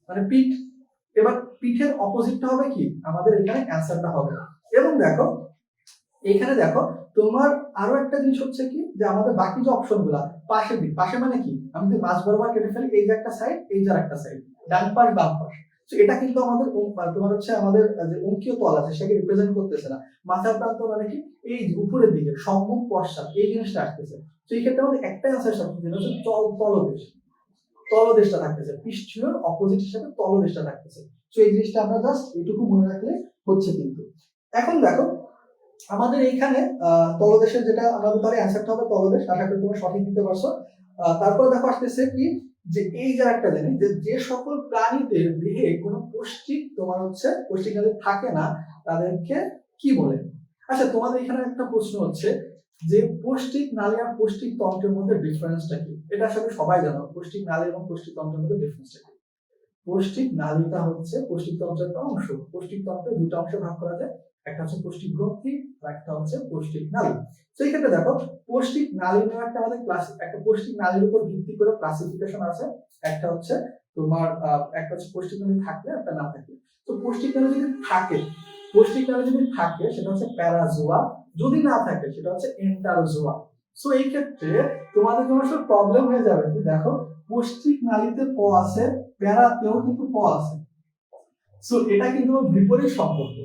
মানে পিঠ। এবার পিঠের অপোজিটটা হবে কি আমাদের এখানে অ্যান্সারটা হবে। এবং দেখো এইখানে দেখো তোমার আরো একটা জিনিস হচ্ছে কি, যে আমাদের বাকি যে অপশন গুলা, পাশের দিক, পাশে মানে কি, আমি যদি মাঝ বরাবর কেটে ফেলি, এই যে একটা সাইড, এই যে একটা সাইড, ডান পাশ বাম পাশ। তো এটা কিন্তু আমাদের তোমার হচ্ছে আমাদের যে অঙ্কীয় তল আছে সেটাকে রিপ্রেজেন্ট করতেছে না। মাথার প্রান্ত মানে কি, এই উপরের দিকে সম্মুখ পশ্চাৎ এই জিনিসটা আসতেছে। তো এই ক্ষেত্রে আমাদের একটাই আনসার থাকছে, যেটা হচ্ছে তলদেশ, তলদেশটা থাকতেছে, পৃষ্ঠীয় অপোজিট হিসেবে তলদেশটা থাকতেছে। তো এই জিনিসটা আমরা জাস্ট এইটুকু মনে রাখলে হচ্ছে কিন্তু। এখন দেখো আমাদের এইখানে তলদেশের যেটা আমাদের তাহলে অ্যান্সারটা হবে তলদেশ। আশা করি তোমরা সঠিক দিতে পারছো। তারপরে দেখো আসতেছে কি, যে এই যে একটা জিনিস, যে সকল প্রাণীদের দেহে কোনো পৌষ্টিক তোমার হচ্ছে পৌষ্টিক নালী থাকে না, তাদেরকে কি বলে। আচ্ছা তোমাদের এখানে একটা প্রশ্ন হচ্ছে যে পৌষ্টিক নালী আর পৌষ্টিক তন্ত্রের মধ্যে ডিফারেন্সটা কি। এটা আসলে সবাই জানো, পৌষ্টিক নালী এবং পৌষ্টিক তন্ত্রের মধ্যে ডিফারেন্সটা কি। পৌষ্টিক নালীটা হচ্ছে পৌষ্টিক তন্ত্রের একটা অংশ। পৌষ্টিক তন্ত্রে দুটো অংশে ভাগ করা যায়, একটা হচ্ছে পৌষ্টিক গ্রন্থি আর একটা হচ্ছে পৌষ্টিক নালী। তো এই ক্ষেত্রে দেখো পৌষ্টিক নালী নিয়ে একটা আমাদের ক্লাস, একটা পৌষ্টিক নালীর উপর ভিত্তি করে ক্লাসিফিকেশন আছে। একটা হচ্ছে তোমার একটা হচ্ছে পৌষ্টিক নালী থাকলে, একটা না থাকলে। তো পৌষ্টিক নালী যদি থাকে, পৌষ্টিক নালী যদি থাকে সেটা হচ্ছে প্যারাজোয়া, যদি না থাকে সেটা হচ্ছে এন্টারোজোয়া। সো এই ক্ষেত্রে তোমাদের কোনো প্রবলেম হয়ে যাবে কি, দেখো পৌষ্টিক নালীতে প আছে, প্যারাতেও কিন্তু প আছে। সো এটা কিন্তু বিপরীত সম্পর্ক,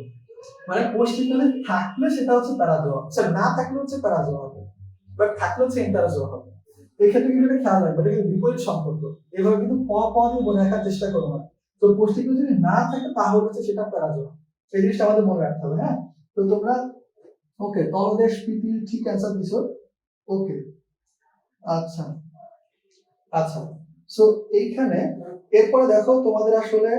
মানে পৌষ্টিক নালী থাকলে সেটা হচ্ছে প্যারাজোয়া, স্যার না থাকলে হচ্ছে প্যারাজোয়া হবে, বাট থাকলে হচ্ছে এন্টারোজোয়া হবে। এই ক্ষেত্রে কিন্তু এটা খেয়াল রাখবে, এটা কিন্তু বিপরীত সম্পর্ক। এভাবে কিন্তু প দিয়ে মনে রাখার চেষ্টা করো না। তো পৌষ্টিক নালী যদি না থাকে তাহলে হচ্ছে সেটা প্যারাজোয়া। এই জিনিসটা আমাদের মনে রাখতে হবে। হ্যাঁ, তো তোমরা ওকে তলদেশ পিটি ঠিক অ্যান্সার দিছো। ওকে আচ্ছা আচ্ছা। সো এইখানে এরপরে দেখো তোমাদের আসলে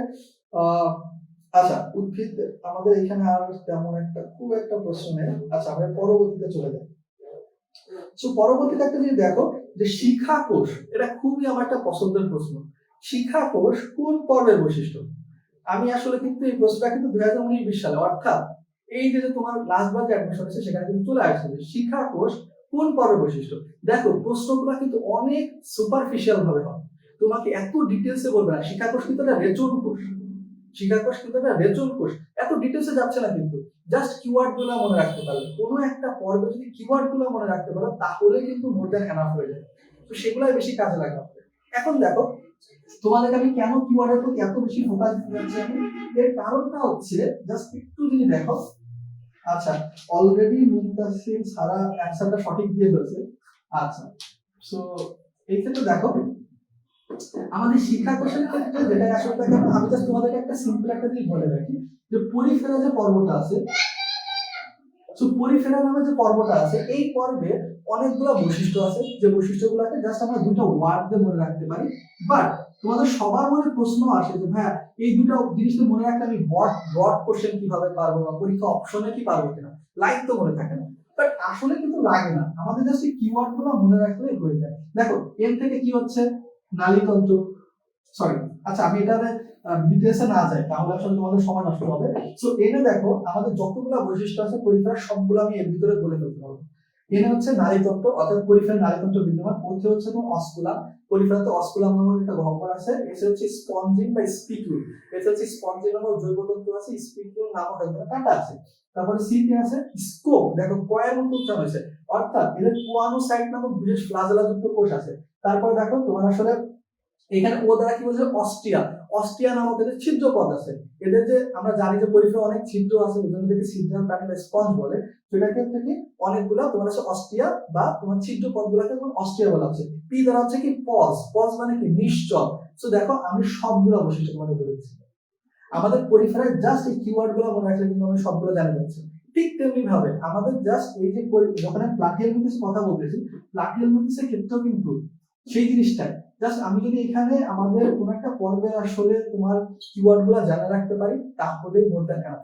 আচ্ছা উদ্ভিদ আমাদের এখানে আর তেমন একটা খুব একটা প্রশ্ন নেই। আচ্ছা আমরা পরবর্তীতে চলে যাই। সো পরবর্তীতে একটা জিনিস দেখো যে শিখা কোষ, এটা খুবই আমার একটা পছন্দের প্রশ্ন। শিখা কোষ কোন পর্বের বৈশিষ্ট্য? আমি আসলে কিন্তু এই প্রশ্নটা কিন্তু 2019-20 সালে, অর্থাৎ এই যে তোমার লাস্ট বার যে অ্যাডমিশন হয়েছে সেখানে কিন্তু চলে আসছে যে শিখা কোষ কোন পর্বের বৈশিষ্ট্য। দেখো প্রশ্নগুলো কিন্তু অনেক সুপারফিশিয়াল ভাবে হয়, তোমাকে এত ডিটেলসে বলবে না। শিখা কোষ কিন্তু একটা রেচন কোষ, শিখা কোষ কিন্তু একটা রেচন কোষ, এত ডিটেলসে যাচ্ছে না কিন্তু। জাস্ট কিওয়ার্ড গুলো মনে রাখতে পারলে, কোনো একটা পর্বে যদি কিওয়ার্ড গুলো মনে রাখতে পারো তাহলে কিন্তু মোর দ্যান এনাফ হয়ে যায়। তো সেগুলাই বেশি কাজে লাগবে। এখন দেখো তোমাদেরকে আমি কেন কিওয়ার্ডের প্রতি এত বেশি ফোকাস দিতে যাচ্ছি, আমি এর কারণটা হচ্ছে জাস্ট একটু যদি দেখো। আচ্ছা অলরেডি মুক্তাসির সারা অ্যানসারটা সঠিক দিয়ে ফেলছে। আচ্ছা সো এই ক্ষেত্রে দেখো আমাদের শিক্ষা কোষের ক্ষেত্রে যেটা আসলে দেখো, আমি জাস্ট তোমাদেরকে একটা সিম্পল একটা জিনিস বলে রাখি যে পরিফেরা যে পর্বটা আছে, সো পরিফেরা নামে যে পর্বটা আছে, এই পর্বে অনেকগুলো বৈশিষ্ট্য আছে, যে বৈশিষ্ট্যগুলোকে জাস্ট আমরা দুটো ওয়ার্ড দিয়ে মনে রাখতে পারি। বাট তোমাদের সবার মনে প্রশ্ন আসে যে ভাই এই দুটো জিনিস মনে রাখতে আমি ব্রড কোশ্চেন কিভাবে পারবো, বা পরীক্ষা অপশনে কি পারবো কিনা, লাইক তো মনে থাকে না। বাট আসলে কিন্তু লাগে না, আমাদের জাস্ট এই কিওয়ার্ড গুলো মনে রাখলেই হয়ে যায়। দেখো এর থেকে কি হচ্ছে নালীতন্ত্র, সরি, আচ্ছা আমি এটাতে ডিটেলসে না যাই তাহলে আসলে তোমাদের সময় নষ্ট হবে। সো এনে দেখো আমাদের যতগুলো বৈশিষ্ট্য আছে পরিফেরার সবগুলো আমি এর ভিতরে বলে ফেলতে পারবো। এনে হচ্ছে নালীতন্ত্র অর্থাৎ পরিফেরার নালীতন্ত্র বিদ্যমান, ওতে হচ্ছে তোমার অস্কুলাম, পরিফেরাতে অস্কুলাম নামক একটা গহ্বর আছে, এসে হচ্ছে স্পঞ্জিন বা স্পিকিউল, এসে হচ্ছে স্পঞ্জিন নামক জৈবতন্তু আছে, স্পিকিউল নামক একটা কাঁটা আছে। তারপরে সিতে আছে স্কোপ, দেখো কয়ের মতো উচ্চারণ হয়েছে, অর্থাৎ এদের কোয়ানোসাইট নামক বিশেষ ফ্লাজেলাযুক্ত কোষ আছে। তারপরে দেখো তোমার আসলে এখানে ও দ্বারা কি বলছে অস্টিয়া, অস্টিয়া নামক এদের ছিদ্র পদ আছে। এদের যে আমরা জানি যে পরিফেরা অনেক ছিদ্র আছে, এজন্য দেখি ছিদ্রাল প্রাণী বা স্পঞ্জ বলে, সেটাকে থেকে অনেকগুলা তোমার হচ্ছে অস্টিয়া বা তোমার ছিদ্র পদগুলোকে অস্টিয়া বলা হচ্ছে। পি দ্বারা হচ্ছে কি পজ, পজ মানে কি নিশ্চল। তো দেখো আমি সবগুলো বৈশিষ্ট্য তোমাদের বলে দিচ্ছি। আমাদের পরিফেরায় জাস্ট এই কিওয়ার্ড গুলো মনে রাখলে কিন্তু আমি সবগুলো জানা যাচ্ছে। ঠিক তেমনি ভাবে আমাদের জাস্ট এই যে যখন আমি প্লাটিয়াল মিথিস কথা বলতেছি, প্লাটিয়াল মিথিসের ক্ষেত্রেও কিন্তু সেই জিনিসটাই, জাস্ট আমি যদি এখানে আমাদের কোন একটা পর্বে আসলে তোমার কিওয়ার্ড গুলো জানা রাখতে পারি তাহলে মোর দ্যান এনাফ।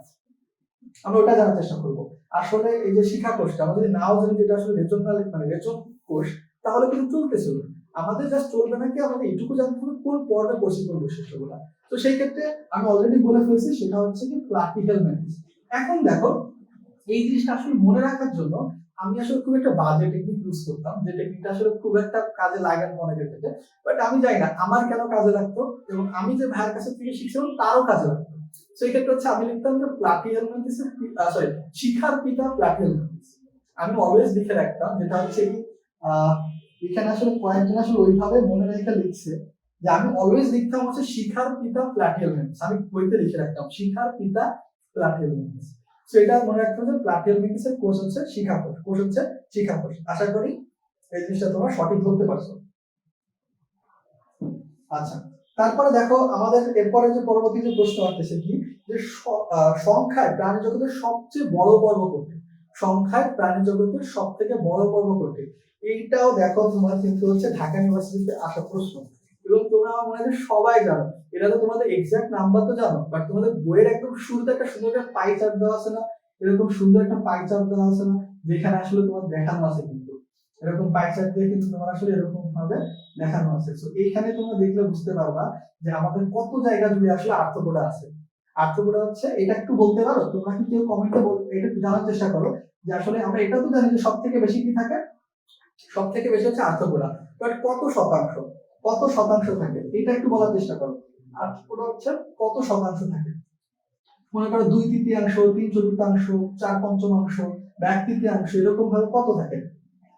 আমরা ওটা জানার চেষ্টা করবো। আসলে এই যে শিখা কোষটা আমরা যদি নাও জানি যেটা আসলে রেজনাল মানে রেচন কোষ, তাহলে কিন্তু চলতেছিল। আমাদের জাস্ট চলবে নাকি আমাদের এইটুকু জানতে হবে কোন পর্বে কোষের কোন বৈশিষ্ট্যগুলো। তো সেই ক্ষেত্রে আমি অলরেডি বলে ফেলছি সেটা হচ্ছে কি প্লাটিহেলমিনথেস। এখন দেখো এই জিনিসটা আসলে মনে রাখার জন্য আমি আসলে খুব একটা বাজে টেকনিক ইউজ করতাম, যে টেকনিকটা আসলে খুব একটা কাজে লাগে না অনেকের ক্ষেত্রে, বাট আমি জানি না আমার কেন কাজে লাগতো এবং আমি যে ভাইয়ের কাছে থেকে শিখছিলাম তারও কাজে লাগতো। সেই ক্ষেত্রে হচ্ছে আমি লিখতাম যে প্লাটিহেলমিনথেস, সরি শিখার পিতা প্লাটিহেলমিনথেস। আমি অলওয়েজ লিখে রাখতাম, যেটা হচ্ছে কি এখানে আসলে কয়েকজন আসলে ওইভাবে মনে রেখে লিখছে যে আমি অলওয়েজ লিখতাম হচ্ছে শিখার পিতা প্লাটিহেলমিনথেস। আমি বইতে লিখে রাখতাম শিখার পিতা প্লাটিহেলমিনথেস। সো এটা মনে রাখতে হবে, প্লাটিহেলমিনথেসের কোষ হচ্ছে শিখা কোষ, কোষ হচ্ছে শিখা কোষ। আশা করি এই জিনিসটা তোমরা সঠিক ধরতে পারছো। আচ্ছা, তারপরে দেখো আমাদের এরপরে যে পরবর্তী যে প্রশ্ন আসছে কি, যে সংখ্যায় প্রাণী জগতের সবচেয়ে বড় পর্ব কোনটি? সংখ্যায় প্রাণী জগতের সব থেকে বড় পর্ব কোনটি? এইটাও দেখো তোমার কিন্তু হচ্ছে ঢাকা ইউনিভার্সিটিতে আসা প্রশ্ন, এবং তোমরা আমার মনে হয় সবাই জানো। এটা তো তোমাদের এক্সাক্ট নাম্বার তো জানো, বাট তোমাদের বইয়ের একদম শুরুতে একটা সুন্দর একটা পাই চার্ট দেওয়া আছে না, এরকম সুন্দর একটা পাই চার্ট দেওয়া আছে না, যেখানে আসলে তোমার দেখানো আছে কিন্তু এরকম পাই চার্ট দিয়ে কিন্তু তোমার আসলে এরকম ভাবে দেখানো আছে। তো এইখানে তোমরা দেখলে বুঝতে পারবা যে আমাদের কত জায়গা জুড়ে আসলে আর্থ্রোপোডা আছে। আর্থ্রোপোডা হচ্ছে এটা একটু বলতে পারো তোমরা কি কেউ কমেন্টে এটা একটু জানার চেষ্টা করো যে আসলে আমরা এটা তো জানি যে সব থেকে বেশি কি থাকে, সব থেকে বেশি হচ্ছে আর্থ্রোপোডা, বাট কত শতাংশ, কত শতাংশ থাকে এটা একটু বলার চেষ্টা করো। আর্থ্রোপোডা হচ্ছে কত শতাংশ থাকে? মনে করো 2/3, 3/4, 4/5, বা 1/3, এরকম ভাবে কত থাকে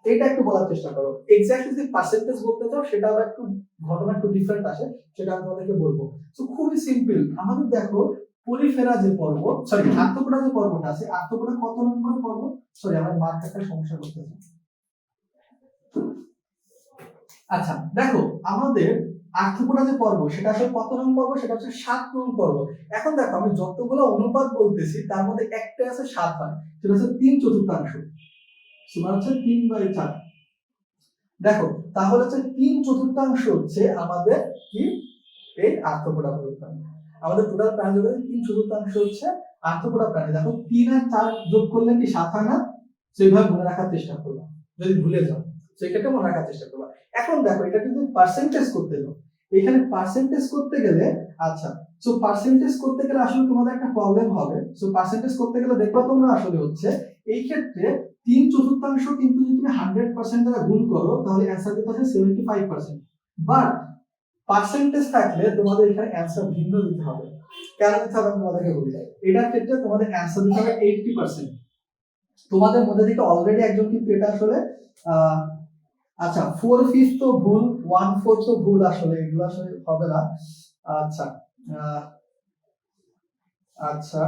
এটা একটু বলার চেষ্টা করো। এক্স্যাক্টলি যদি পার্সেন্টেজ বলতে চাও সেটা আবার একটু ঘটনা একটু ডিফারেন্ট আসে, সেটা আমি তোমাদেরকে বলবো। তো খুবই সিম্পল, আমাদের দেখো পরিফেরা যে পর্ব, সরি আর্থ্রোপোডা যে পর্বটা আছে, আর্থ্রোপোডা কত নম্বর পর্ব? সরি আমার মার্কটা সমস্যা করতেছে। আচ্ছা দেখো আমাদের আর্থ্রোপোডা যে পর্ব সেটা আসলে কত নং পর্ব? সেটা হচ্ছে 7 নং পর্ব। এখন দেখো আমি যতগুলো অনুপাত বলতেছি তার মধ্যে একটা আছে 7 হয়, সেটা হচ্ছে 3/4, সমান হচ্ছে 3/4। দেখো তাহলে হচ্ছে 3/4 হচ্ছে আমাদের কি এই আর্থ্রোপোডা প্রাণী। আমাদের টোটাল প্রাণী জগতে 3/4 হচ্ছে আর্থ্রোপোডা প্রাণী। দেখো 3 আর 4 যোগ করলে কি 7 হয় না? সেইভাবে মনে রাখার চেষ্টা করবা, যদি ভুলে যাও সেক্ষেত্রে মনে রাখার চেষ্টা করবা। এখন দেখো এটা কিন্তু পার্সেন্টেজ করতে যাও, এখানে পার্সেন্টেজ করতে গেলে, আচ্ছা সো পার্সেন্টেজ করতে গেলে আসলে তোমাদের একটা প্রবলেম হবে। সো পার্সেন্টেজ করতে গেলে দেখবা তোমরা আসলে হচ্ছে এই ক্ষেত্রে 3/4 কিন্তু যদি তুমি 100% দ্বারা গুণ করো তাহলে অ্যান্সার দিতে হবে 75%, বাট পার্সেন্টেজ থাকলে তোমাদের এখানে অ্যান্সার ভিন্ন দিতে হবে। কেন দিতে হবে আমি তোমাদেরকে বলি। এটার ক্ষেত্রে তোমাদের অ্যান্সার দিতে হবে 80%। তোমাদের মধ্যে থেকে অলরেডি একজন কিন্তু এটা আসলে আচ্ছা 4/5 তো ভুল, 1/4 তো ভুল, আসলে এগুলো আসলে হবে না। আচ্ছা আচ্ছা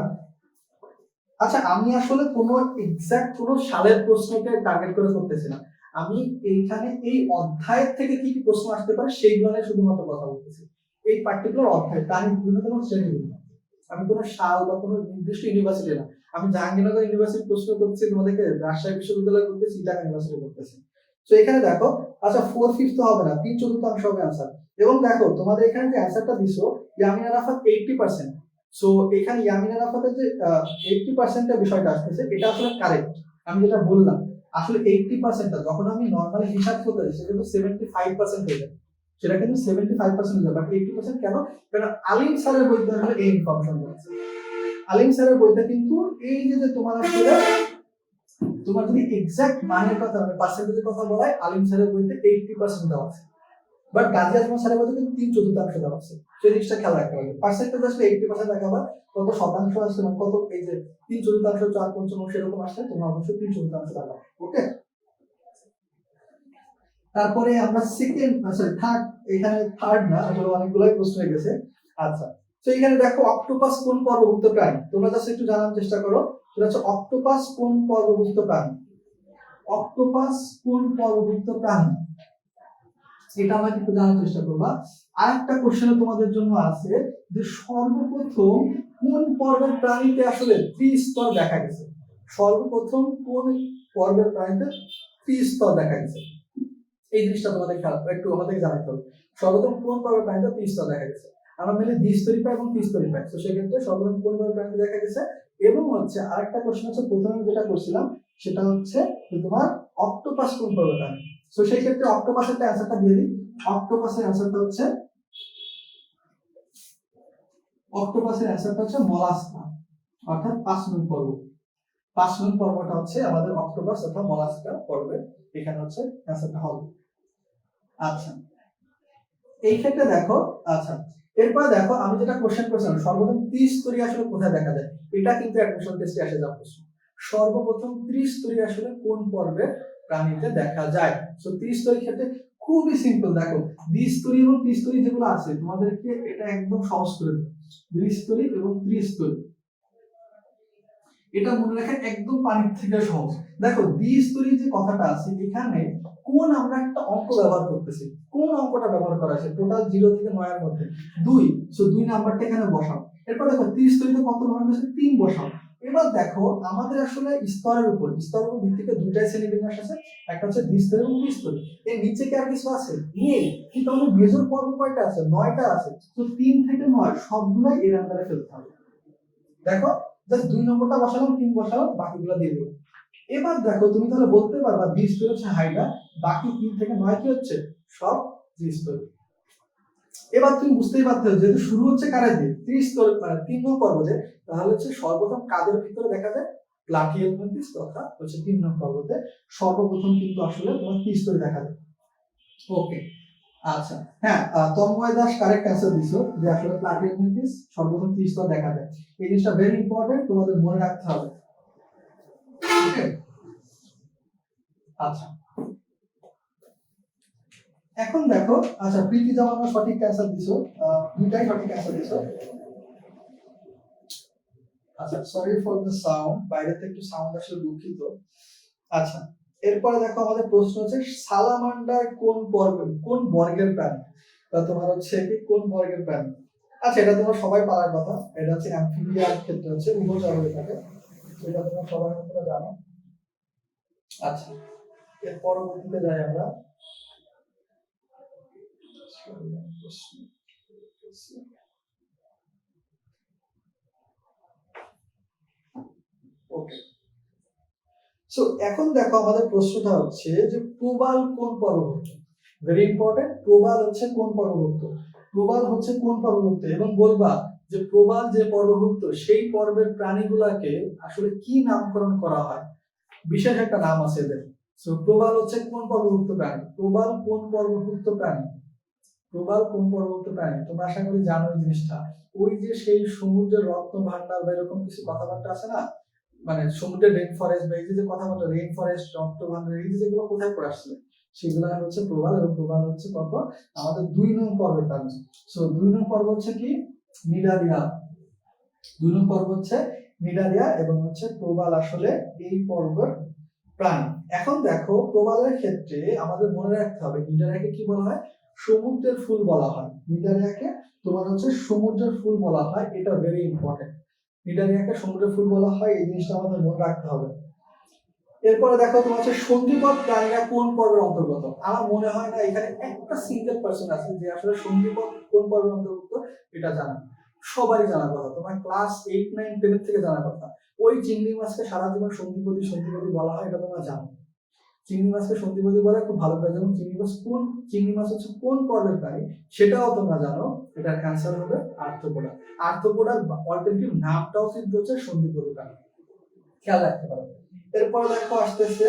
আচ্ছা আমি আসলে কোনো এক্সাক্ট কোনো সালের প্রশ্নকে টার্গেট করে করতেছি না, আমি এইখানে এই অধ্যায়ের থেকে কি কি প্রশ্ন আসতে পারে সেইগুলো নিয়ে শুধুমাত্র কথা বলতেছি। এই পার্টিকুলার অধ্যায় প্রাণী বিভিন্ন শ্রেণীগুলো, আমি কোনো সাল বা কোনো নির্দিষ্ট ইউনিভার্সিটি না। আমি জাহাঙ্গীরনগর ইউনিভার্সিটি প্রশ্ন করছি তোমাদেরকে, রাজশাহী বিশ্ববিদ্যালয় করতেছি, চিটাগাং ইউনিভার্সিটি করতেছি। তো এখানে দেখো আচ্ছা 4/5 হবে না, 3/4 হবে অ্যান্সার। এবং দেখো তোমাদের এখানে যে অ্যান্সারটা দিছো ইয়ামিন আরাফাত 80%। সো এখানে ইয়ামিন আরাফাতের যে 80% এর বিষয়টা আসতেছে এটা আসলে কারেক্ট। আমি যেটা বললাম আসলে 80%টা যখন আমি নরমালি হিসাব করতে যাই সেটা কিন্তু 75% হয়ে যায়। সেটা কিন্তু 75% হয়ে যাবে, বাট 80% কেন? কারণ আলিম স্যারের বইতে আসলে এই ইনফরমেশন আছে। আলিম স্যারের বইতে কিন্তু এই যে তোমার আসলে তোমার যদি এক্সাক্ট মানের কথা মানে পার্সেন্টেজের কথা বলা হয়, আলিম স্যারের বইতে 80% দেওয়া আছে, বাট গাজী আজমল স্যারের বইতে কিন্তু 3/4 দেওয়া আছে। সেই জিনিসটা খেয়াল রাখতে হবে। পার্সেন্টেজ আসলে 80% দেখাবা, কত শতাংশ আসছে মানে কত, এই যে 3/4 4/5 সেরকম আসছে, তোমরা অবশ্যই 3/4 দেখাবা। ওকে, তারপরে আমরা সেকেন্ড সরি থার্ড, এখানে থার্ড না আসলে অনেকগুলাই প্রশ্ন হয়ে গেছে। আচ্ছা, তো এখানে দেখো অক্টোপাস কোন পর্বভুক্ত প্রাণী, তোমরা জাস্ট একটু জানার চেষ্টা করো। সেটা হচ্ছে অক্টোপাস কোন পর্বভুক্ত প্রাণী, অক্টোপাস কোন পর্বভুক্ত প্রাণী, এটা আমরা একটু জানার চেষ্টা করবা। আরেকটা কোশ্চেন তোমাদের জন্য আছে যে সর্বপ্রথম কোন পর্বের প্রাণীতে আসলে ত্রিস্তর দেখা গেছে, সর্বপ্রথম কোন পর্বের প্রাণীতে ত্রিস্তর দেখা গেছে, এই জিনিসটা তোমাদের একটু আমাদের জানাতে হবে। সর্বপ্রথম কোন পর্বের প্রাণীতে ত্রিস্তর দেখা গেছে, আমরা মিলে দ্বিস্তরী পাই এবং ত্রিস্তরী পাই। তো সেক্ষেত্রে সর্বপ্রথম কোন পর্বের প্রাণীতে দেখা গেছে, এবং হচ্ছে আরেকটা কোশ্চেন হচ্ছে প্রথমে যেটা করছিলাম সেটা হচ্ছে তোমার অক্টোপাস কোন পর্বের প্রাণী। তো সেই ক্ষেত্রে অক্টোপাসের অ্যান্সারটা দিয়ে দিই। অক্টোপাসের অ্যান্সারটা হচ্ছে মলাস্কা, অর্থাৎ 5 নং পর্ব। 5 নং পর্বটা হচ্ছে আমাদের অক্টোপাস অথবা মলাস্কা পর্বে, এখানে হচ্ছে অ্যান্সারটা হবে। আচ্ছা, এই ক্ষেত্রে দেখো, আচ্ছা এরপর দেখো আমি যেটা কোশ্চেন করেছিলাম সর্বপ্রথম ত্রিস্তরী আসলে কোথায় দেখা যায়, এটা কিন্তু অ্যাডমিশন টেস্টে আসে যাওয়া প্রশ্ন। সর্বপ্রথম ত্রিস্তরী আসলে কোন পর্বে প্রাণীতে দেখা যায়। সো ত্রিস্তরী ক্ষেত্রে খুবই সিম্পল, দেখো দ্বিস্তরী এবং ত্রিস্তরী যেগুলো আছে তোমাদেরকে এটা একদম সহজ করে দেবে। দ্বিস্তরী এবং ত্রিস্তরী এটা মনে রাখা একদম পানির থেকে সহজ। দেখো দ্বিস্তরী যে কথাটা আছে এখানে কোন আমরা একটা অঙ্ক ব্যবহার করতেছি, কোন অঙ্কটা ব্যবহার করা আছে টোটাল 0 থেকে 9 এর মধ্যে 2, সো 2 নাম্বারটা এখানে বসাও। এরপর দেখো ত্রিস্তরীতে কত মান আছে 3 বসাও। এবার দেখো আমাদের আসলে স্তরের উপর ভিত্তিতে দুইটাই শ্রেণীবিন্যাস আছে, একটা হচ্ছে দ্বিস্তরী এবং ত্রিস্তরী। এর নিচে কি আর কিছু আছে নেই, কিন্তু আমাদের মেজর পর্ব কয়টা আছে 9টা আছে, তো 3 থেকে 9 সবগুলাই এর আন্ডারে ফেলতে হবে। দেখো জাস্ট 2 নম্বরটা বসালাম, 3 বসালাম, বাকিগুলো দিয়ে দেবো। এবার দেখো তুমি তাহলে বলতে পারবা দ্বিস্তরী হচ্ছে হাইড্রা, বাকি 3 থেকে 9 কি হচ্ছে সব দ্বিস্তরী। এবার তুমি বুঝতেই পারছো যেহেতু শুরু হচ্ছে কারে দিয়ে ত্রিস্তর মানে 3 নং পর্বতে, তাহলে হচ্ছে সর্বপ্রথম কাদের ভিতরে দেখা যায় প্লাটিহেলমিনথেস তথা হচ্ছে 3 নং পর্বতে সর্বপ্রথম কিন্তু আসলে তোমার ত্রিস্তরী দেখা যায়। ওকে, আচ্ছা হ্যাঁ, তন্ময় দাস কারেক্ট অ্যান্সার দিছো যে আসলে প্লাটিহেলমিনথেস সর্বপ্রথম ত্রিস্তর দেখা যায়। এই জিনিসটা ভেরি ইম্পর্টেন্ট, তোমাদের মনে রাখতে হবে। ওকে, আচ্ছা এখন দেখো, আচ্ছা প্রীতি জামানো সঠিক অ্যান্সার দিছো, দুটাই সঠিক অ্যান্সার দিছো। আচ্ছা সরি ফর দ্য সাউন্ড, বাইরে থেকে একটু সাউন্ড আসলে দুঃখিত। আচ্ছা এরপরে দেখো আমাদের প্রশ্ন হচ্ছে সালামান্ডার কোন বর্গের প্রাণী, তা তোমার হচ্ছে কি কোন বর্গের প্রাণী। আচ্ছা এটা তোমরা সবাই পারার কথা, এটা হচ্ছে অ্যামফিবিয়ার ক্ষেত্রে হচ্ছে উভচর হয়ে থাকে, এটা তোমরা সবাই হয়তো জানো। আচ্ছা এর পরবর্তীতে যাই আমরা। ওকে, সো এখন দেখো আমাদের প্রশ্নটা হচ্ছে যে প্রবাল কোন পর্বভুক্ত, ভেরি ইম্পর্টেন্ট। প্রবাল হচ্ছে কোন পর্বভুক্ত, প্রবাল হচ্ছে কোন পর্বভুক্ত, এবং বলবা যে প্রবাল যে পর্বভুক্ত সেই পর্বের প্রাণীগুলাকে আসলে কি নামকরণ করা হয়, বিশেষ একটা নাম আছে এদের। সো প্রবাল হচ্ছে কোন পর্বভুক্ত প্রাণী, প্রবাল কোন পর্বভুক্ত প্রাণী, প্রবাল কোন পর্বভুক্ত প্রাণী, তোমরা আশা করি জানো এই জিনিসটা। ওই যে সেই সমুদ্রের রত্ন ভান্ডার বা এরকম কিছু কথাবার্তা আছে না, মানে সমুদ্রের রেন ফরেস্ট বা এই যে কথাবার্তা রেন ফরেস্ট রক্ত ভান্ডার এই যেগুলো কোথায় পড়ে আসছে সেগুলো হচ্ছে প্রবাল, এবং প্রবাল হচ্ছে কত আমাদের 2 নং পর্বের প্রাণী। সো 2 নং পর্ব হচ্ছে কি নিডারিয়া, 2 নং পর্ব হচ্ছে নিডারিয়া, এবং হচ্ছে প্রবাল আসলে এই পর্বের প্রাণী। এখন দেখো প্রবালের ক্ষেত্রে আমাদের মনে রাখতে হবে নিডারিয়াকে কি বলা হয়, সমুদ্রের ফুল বলা হয়। নিডারিয়াকে তোমার হচ্ছে সমুদ্রের ফুল বলা হয়, এটা ভেরি ইম্পর্টেন্ট। নিডারিয়াকে সমুদ্রের ফুল বলা হয়, এই জিনিসটা আমাদের মনে রাখতে হবে। এরপরে দেখো তোমার হচ্ছে সন্ধিপদ প্রাণীরা কোন পর্বের অন্তর্গত, আমার মনে হয় না এখানে একটা সিঙ্গেল পার্সন আছে যে আসলে সন্ধিপদ কোন পর্বের অন্তর্ভুক্ত এটা জানা, সবারই জানার কথা, তোমার ক্লাস 8 9 10 থেকে জানার কথা। ওই চিংড়ি মাছকে সারা জীবন সন্ধিপদি বলা হয়, এটা তোমরা জানো। চিংড়ি মাছকে সন্ধিপতি বলে, খুব ভালো করে জানো। চিংড়ি মাছ হচ্ছে কোন পর্বের প্রাণী সেটাও তোমরা জানো। এটার অ্যান্সার হবে আর্থ্রোপোডা। আর্থ্রোপোডার অল্টারনেটিভ নামটাও কিন্তু হচ্ছে সন্ধিপতি প্রাণী, খেয়াল রাখতে পারো। এরপর দেখো আসতেছে,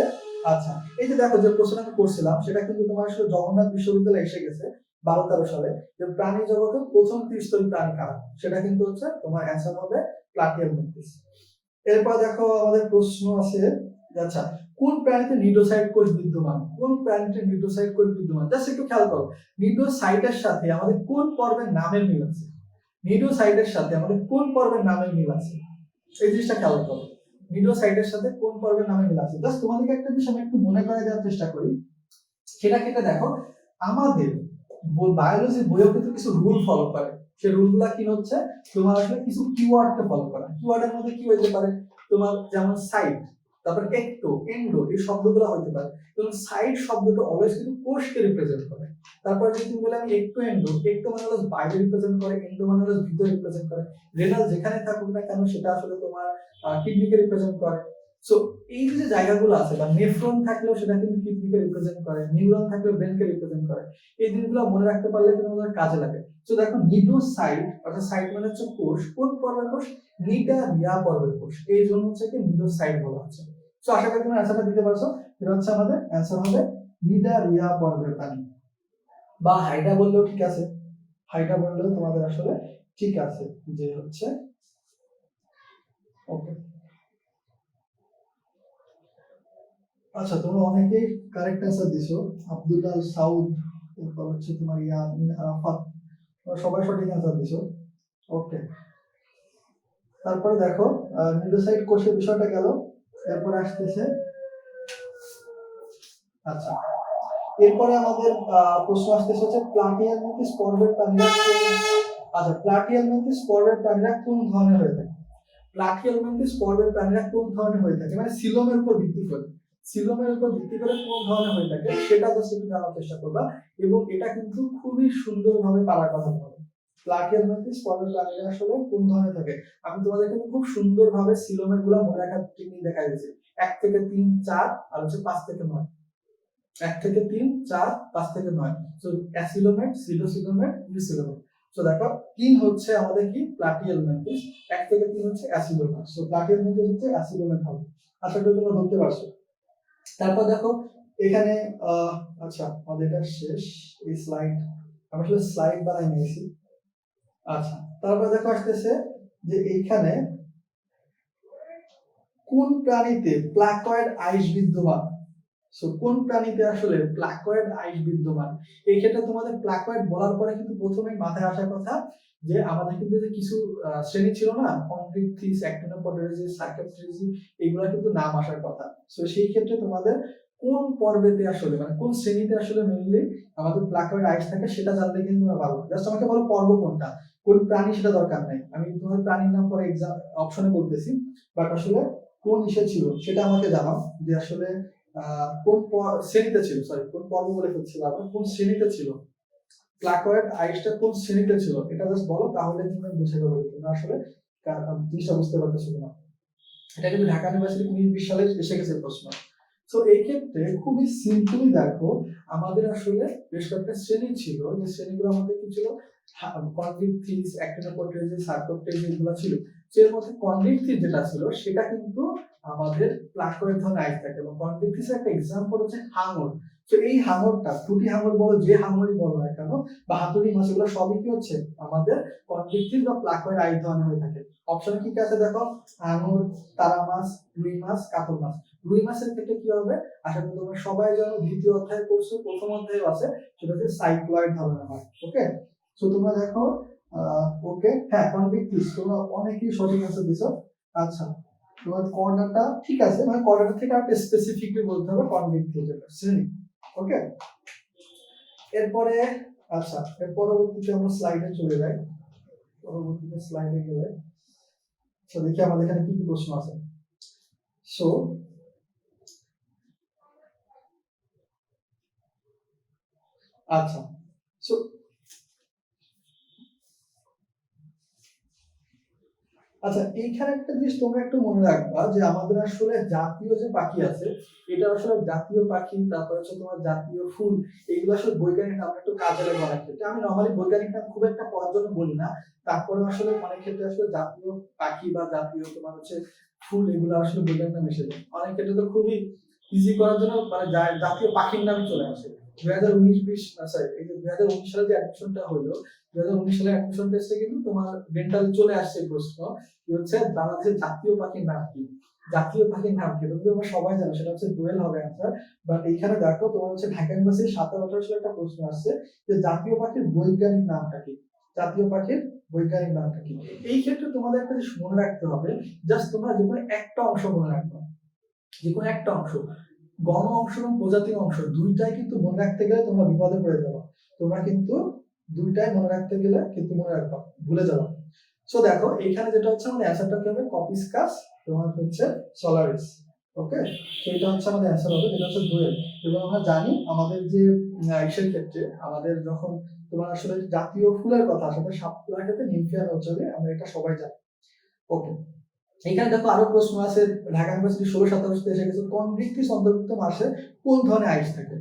আচ্ছা এই যে দেখো যে প্রশ্ন আমি করছিলাম সেটা কিন্তু তোমার আসলে জগন্নাথ বিশ্ববিদ্যালয়ে এসে গেছে 12-13 সালে, যে প্রাণী জগতে প্রথম ত্রিস্তরী প্রাণী কারা, সেটা কিন্তু হচ্ছে তোমার অ্যান্সার হবে প্লাটিয়াল মেন্টিস। এরপর দেখো আমাদের প্রশ্ন আছে, আচ্ছা কোন প্রাণীতে নিডোসাইট কোষ বিদ্যমান, কোন প্রাণীতে নিডোসাইট কোষ বিদ্যমান, জাস্ট একটু খেয়াল করো। নিডোসাইটের সাথে আমাদের কোন পর্বের নামের মিল আছে, নিডোসাইটের সাথে আমাদের কোন পর্বের নামের মিল আছে, এই জিনিসটা খেয়াল করো। নিডোসাইটের সাথে কোন পর্বের নামে মিল আছে। জাস্ট তোমাদেরকে একটা জিনিস আমি একটু মনে করাই দেওয়ার চেষ্টা করি, সেটা কেটে দেখো। আমাদের বায়োলজি বইও কিন্তু কিছু রুল ফলো করে, সেই রুলগুলা কি হচ্ছে, তোমার আসলে কিছু কিওয়ার্ডকে ফলো করা। কিওয়ার্ডের মধ্যে কি হইতে পারে, তোমার যেমন সাইট, তারপর একটো, এন্ডো, এই শব্দগুলো হইতে পারে। যেমন সাইট শব্দটা অলওয়েজ কিন্তু কোষকে রিপ্রেজেন্ট করে। তারপর যদি তুমি বলে আমি একটো এন্ডো, একটো মানে হলো বাইরে রিপ্রেজেন্ট করে, এন্ডো মানে হলো ভিতরে রিপ্রেজেন্ট করে। রেনাল যেখানে থাকুক না কেন সেটা আসলে তোমার কিডনিকে রিপ্রেজেন্ট করে। সো এই যে জায়গাগুলো আছে, বা নেফ্রন থাকলেও সেটা কিন্তু কিডনিকে রিপ্রেজেন্ট করে, নিউরন থাকলেও ব্রেনকে রিপ্রেজেন্ট করে। এই জিনিসগুলো মনে রাখতে পারলে কিন্তু আমাদের কাজে লাগে। সো দেখো নিডোসাইট, অর্থাৎ সাইট মানে হচ্ছে কোষ, কোন পর্বের কোষ, নিডারিয়া পর্বের কোষ, এই জন্য হচ্ছে কি নিডোসাইট বলা হচ্ছে। সো আশা করি তুমি অ্যান্সারটা দিতে পারছো। এটা হচ্ছে আমাদের অ্যান্সার হবে নিডারিয়া পর্বের প্রাণী, বা হাইডা বললেও ঠিক আছে, হাইডা বললেও তোমাদের আসলে ঠিক আছে, যে হচ্ছে ওকে। আচ্ছা তোমরা অনেকেই কারেক্ট অ্যান্সার দিছো, আব্দুল্লাহ সাউদ, এরপর হচ্ছে তোমার ইয়ামিন আরাফাত, তোমরা সবাই সঠিক অ্যান্সার দিছো। ওকে, তারপরে দেখো নিউরোসাইট কোষের বিষয়টা গেল। এরপর আসতেছে, আচ্ছা এরপরে আমাদের প্রশ্ন আসতেছে হচ্ছে প্লাটিয়াল মেন্টিস পর্বের প্রাণীরা আচ্ছা প্লাটিয়াল মেন্টিস পর্বের প্রাণীরা কোন ধরনের হয়ে থাকে। প্লাটিয়াল মেন্টিস পর্বের প্রাণীরা কোন ধরনের হয়ে থাকে, মানে সিলোমের উপর ভিত্তি করে, সিলোমের উপর ভিত্তি করে কোন ধরনের হয়ে থাকে সেটা জাস্ট একটু জানার চেষ্টা করবা, এবং এটা কিন্তু খুবই সুন্দরভাবে পারার কথা হবে। প্লাটিয়াল মেন্টিস পর্বের প্রাণীরা আসলে কোন ধরনের থাকে, আমি তোমাদের কিন্তু খুব সুন্দরভাবে সিলোমের গুলা মনে রাখার টেকনিক দেখা দিয়েছি। 1 থেকে 3 4 আর হচ্ছে 5 থেকে 9, 1 থেকে 3 4 5 থেকে 9। সো অ্যাসিলোমেট, সিলোসিলোমেট, ইউসিলোমেট। সো দেখো 3 হচ্ছে আমাদের কি প্লাটিয়াল মেন্টিস, 1 থেকে 3 হচ্ছে অ্যাসিলোমেট। সো প্লাটিয়াল মেন্টিস হচ্ছে অ্যাসিলোমেট হবে। আশা করি তোমরা ধরতে পারছো। তারপর দেখো এখানে আচ্ছা আমাদের এটা শেষ, এই স্লাইড আমি আসলে স্লাইড বানাই নিয়েছি। আচ্ছা তারপর দেখো আসতেছে যে এইখানে কোন প্রাণীতে প্লাকয়েড আইস বিদ্যমান। সো কোন প্রাণীতে আসলে প্লাকয়েড আইস বিদ্যমান। এই ক্ষেত্রে তোমাদের প্লাকয়েড বলার পরে কিন্তু প্রথমেই মাথায় আসার কথা যে আমাদের কিন্তু যে কিছু শ্রেণী ছিল না, কন্ড্রিকথিস, অ্যাক্টিনোপটেরিজিস, সার্কোপটেরিজিস, এগুলা কিন্তু নাম আসার কথা। সো সেই ক্ষেত্রে তোমাদের কোন পর্বেতে আসলে, মানে কোন শ্রেণীতে আসলে মেইনলি আমাদের প্লাকয়েড আইস থাকে সেটা জানলে কিন্তু তোমরা ভালো। জাস্ট আমাকে বলো পর্ব কোনটা, কোন প্রাণী সেটা দরকার নাই, আমি তোমাদের প্রাণীর নাম পরে এক্সাম অপশনে বলতেছি, বাট আসলে কোন ইসে ছিল সেটা আমাকে জানাও, যে আসলে কোন শ্রেণীতে ছিল, সরি কোন পর্ব বলে ফেলছি আবার, কোন শ্রেণীতে ছিল প্লাকয়েড আইসটা, কোন শ্রেণীতে ছিল, এটা জাস্ট বলো, তাহলে তুমি বুঝে যাবে তোমরা আসলে জিনিসটা বুঝতে পারতেছো কিনা। এটা কিন্তু ঢাকা ইউনিভার্সিটি 2020 সালে এসে গেছে প্রশ্ন। তো এই ক্ষেত্রে খুবই সিম্পলি দেখো, আমাদের আসলে বেশ কয়েকটা শ্রেণী ছিল, যে শ্রেণীগুলো আমাদের কি ছিল, কন্ড্রিকথিস, অ্যাক্টিনোপটেরিজিস, সার্কোপটেরিজিস এগুলো ছিল। এর মধ্যে কন্ড্রিকথিস যেটা ছিল সেটা কিন্তু আমাদের প্লাকয়েড ধরনের আইস থাকে, এবং কন্ড্রিকথিসের একটা এক্সাম্পল হচ্ছে হাঙর। তো এই হাঙরটা, টুটি হাঙর বলো, যে হাঙরই বলো না কেন, বা হাতুড়ি মাছ, এগুলো সবই কি হচ্ছে আমাদের কন্ড্রিকথিস বা প্লাকয়েড আইস ধরনের হয়ে থাকে। অপশন কি কি আছে দেখো, আঙুর, তারা মাছ, রুই মাছ, কাতল মাছ। রুই মাছের ক্ষেত্রে কি হবে, আশা করি তোমরা সবাই জানো, দ্বিতীয় অধ্যায় পড়ছো, প্রথম অধ্যায় আছে, সেটা হচ্ছে সাইক্লয়েড ধরনের হয়। ওকে, সো তোমরা দেখো ওকে, হ্যাঁ কনভিক্টিস, তোমরা অনেকেই সঠিক অ্যান্সার দিছো। আচ্ছা তোমার কর্নারটা ঠিক আছে, মানে কর্নার থেকে একটা স্পেসিফিকলি বলতে হবে কনভিক্টিস যেটা শ্রেণী। ওকে, এরপরে আচ্ছা এর পরবর্তীতে আমরা স্লাইডে চলে যাই। পরবর্তীতে স্লাইডে গেলে আচ্ছা দেখি আমাদের এখানে কি কি প্রশ্ন আছে। সো আচ্ছা, সো আচ্ছা, এইখানে একটা জিনিস তোমরা একটু মনে রাখবা যে আমাদের আসলে জাতীয় যে পাখি আছে, এটা আসলে জাতীয় পাখি, তারপর হচ্ছে তোমার জাতীয় ফুল, এগুলো আসলে বৈজ্ঞানিক নাম একটু কাজে লাগে অনেক ক্ষেত্রে। আমি নর্মালি বৈজ্ঞানিক নাম খুব একটা পড়ার জন্য বলি না, তারপরে আসলে অনেক ক্ষেত্রে আসলে জাতীয় পাখি বা জাতীয় তোমার হচ্ছে ফুল, এগুলো আসলে বৈজ্ঞানিক নাম এসে যায়। অনেক ক্ষেত্রে তো খুবই ইজি করার জন্য মানে জাতীয় পাখির নাম চলে আসে। 2019-20 সরি, এই যে 2019 সালে যে অ্যাডমিশনটা হলো, 2019 সালে অ্যাডমিশন টেস্টে কিন্তু তোমার ডেন্টাল চলে আসছে প্রশ্ন, কি হচ্ছে বাংলাদেশের জাতীয় পাখির নাম কি। জাতীয় পাখির নাম কি এটা তো তোমরা সবাই জানো, সেটা হচ্ছে দোয়েল হবে অ্যান্সার। বাট এইখানে দেখো তোমার হচ্ছে ঢাকা ইউনিভার্সিটি 17-18 সালে একটা প্রশ্ন আসছে যে জাতীয় পাখির বৈজ্ঞানিক নামটা কি। জাতীয় পাখির বৈজ্ঞানিক নামটা কি। এই ক্ষেত্রে তোমাদের একটা জিনিস মনে রাখতে হবে, জাস্ট তোমরা যে কোনো একটা অংশ মনে রাখবা, যে কোনো একটা অংশ। গণ অংশ এবং প্রজাতি অংশ দুইটাই কিন্তু মনে রাখতে গেলে তোমরা বিপদে পড়ে যাবে। তোমরা কিন্তু দুইটাই মনে রাখতে গেলে কিন্তু মনে রাখবা, ভুলে যাবে। সো দেখো এখানে যেটা হচ্ছে আমাদের অ্যান্সারটা কি হবে, কপিসকাস তোমার হচ্ছে সলারিস। ওকে, তো এটা হচ্ছে আমাদের অ্যান্সার হবে, যেটা হচ্ছে দোয়েল। এবং আমরা জানি আমাদের যে ইসের ক্ষেত্রে আমাদের যখন তোমার আসলে জাতীয় ফুলের কথা আসলে সাতপুরার ক্ষেত্রে নিমফিয়া অঞ্চলে, আমরা এটা সবাই জানি। ওকে, এখানে দেখো আরো প্রশ্ন আছে। ঢাকা ইউনিভার্সিটি 16-17 এসে গেছে, কনভিক্টিস অন্তর্ভুক্ত মাসে কোন ধরনের আইস থাকে।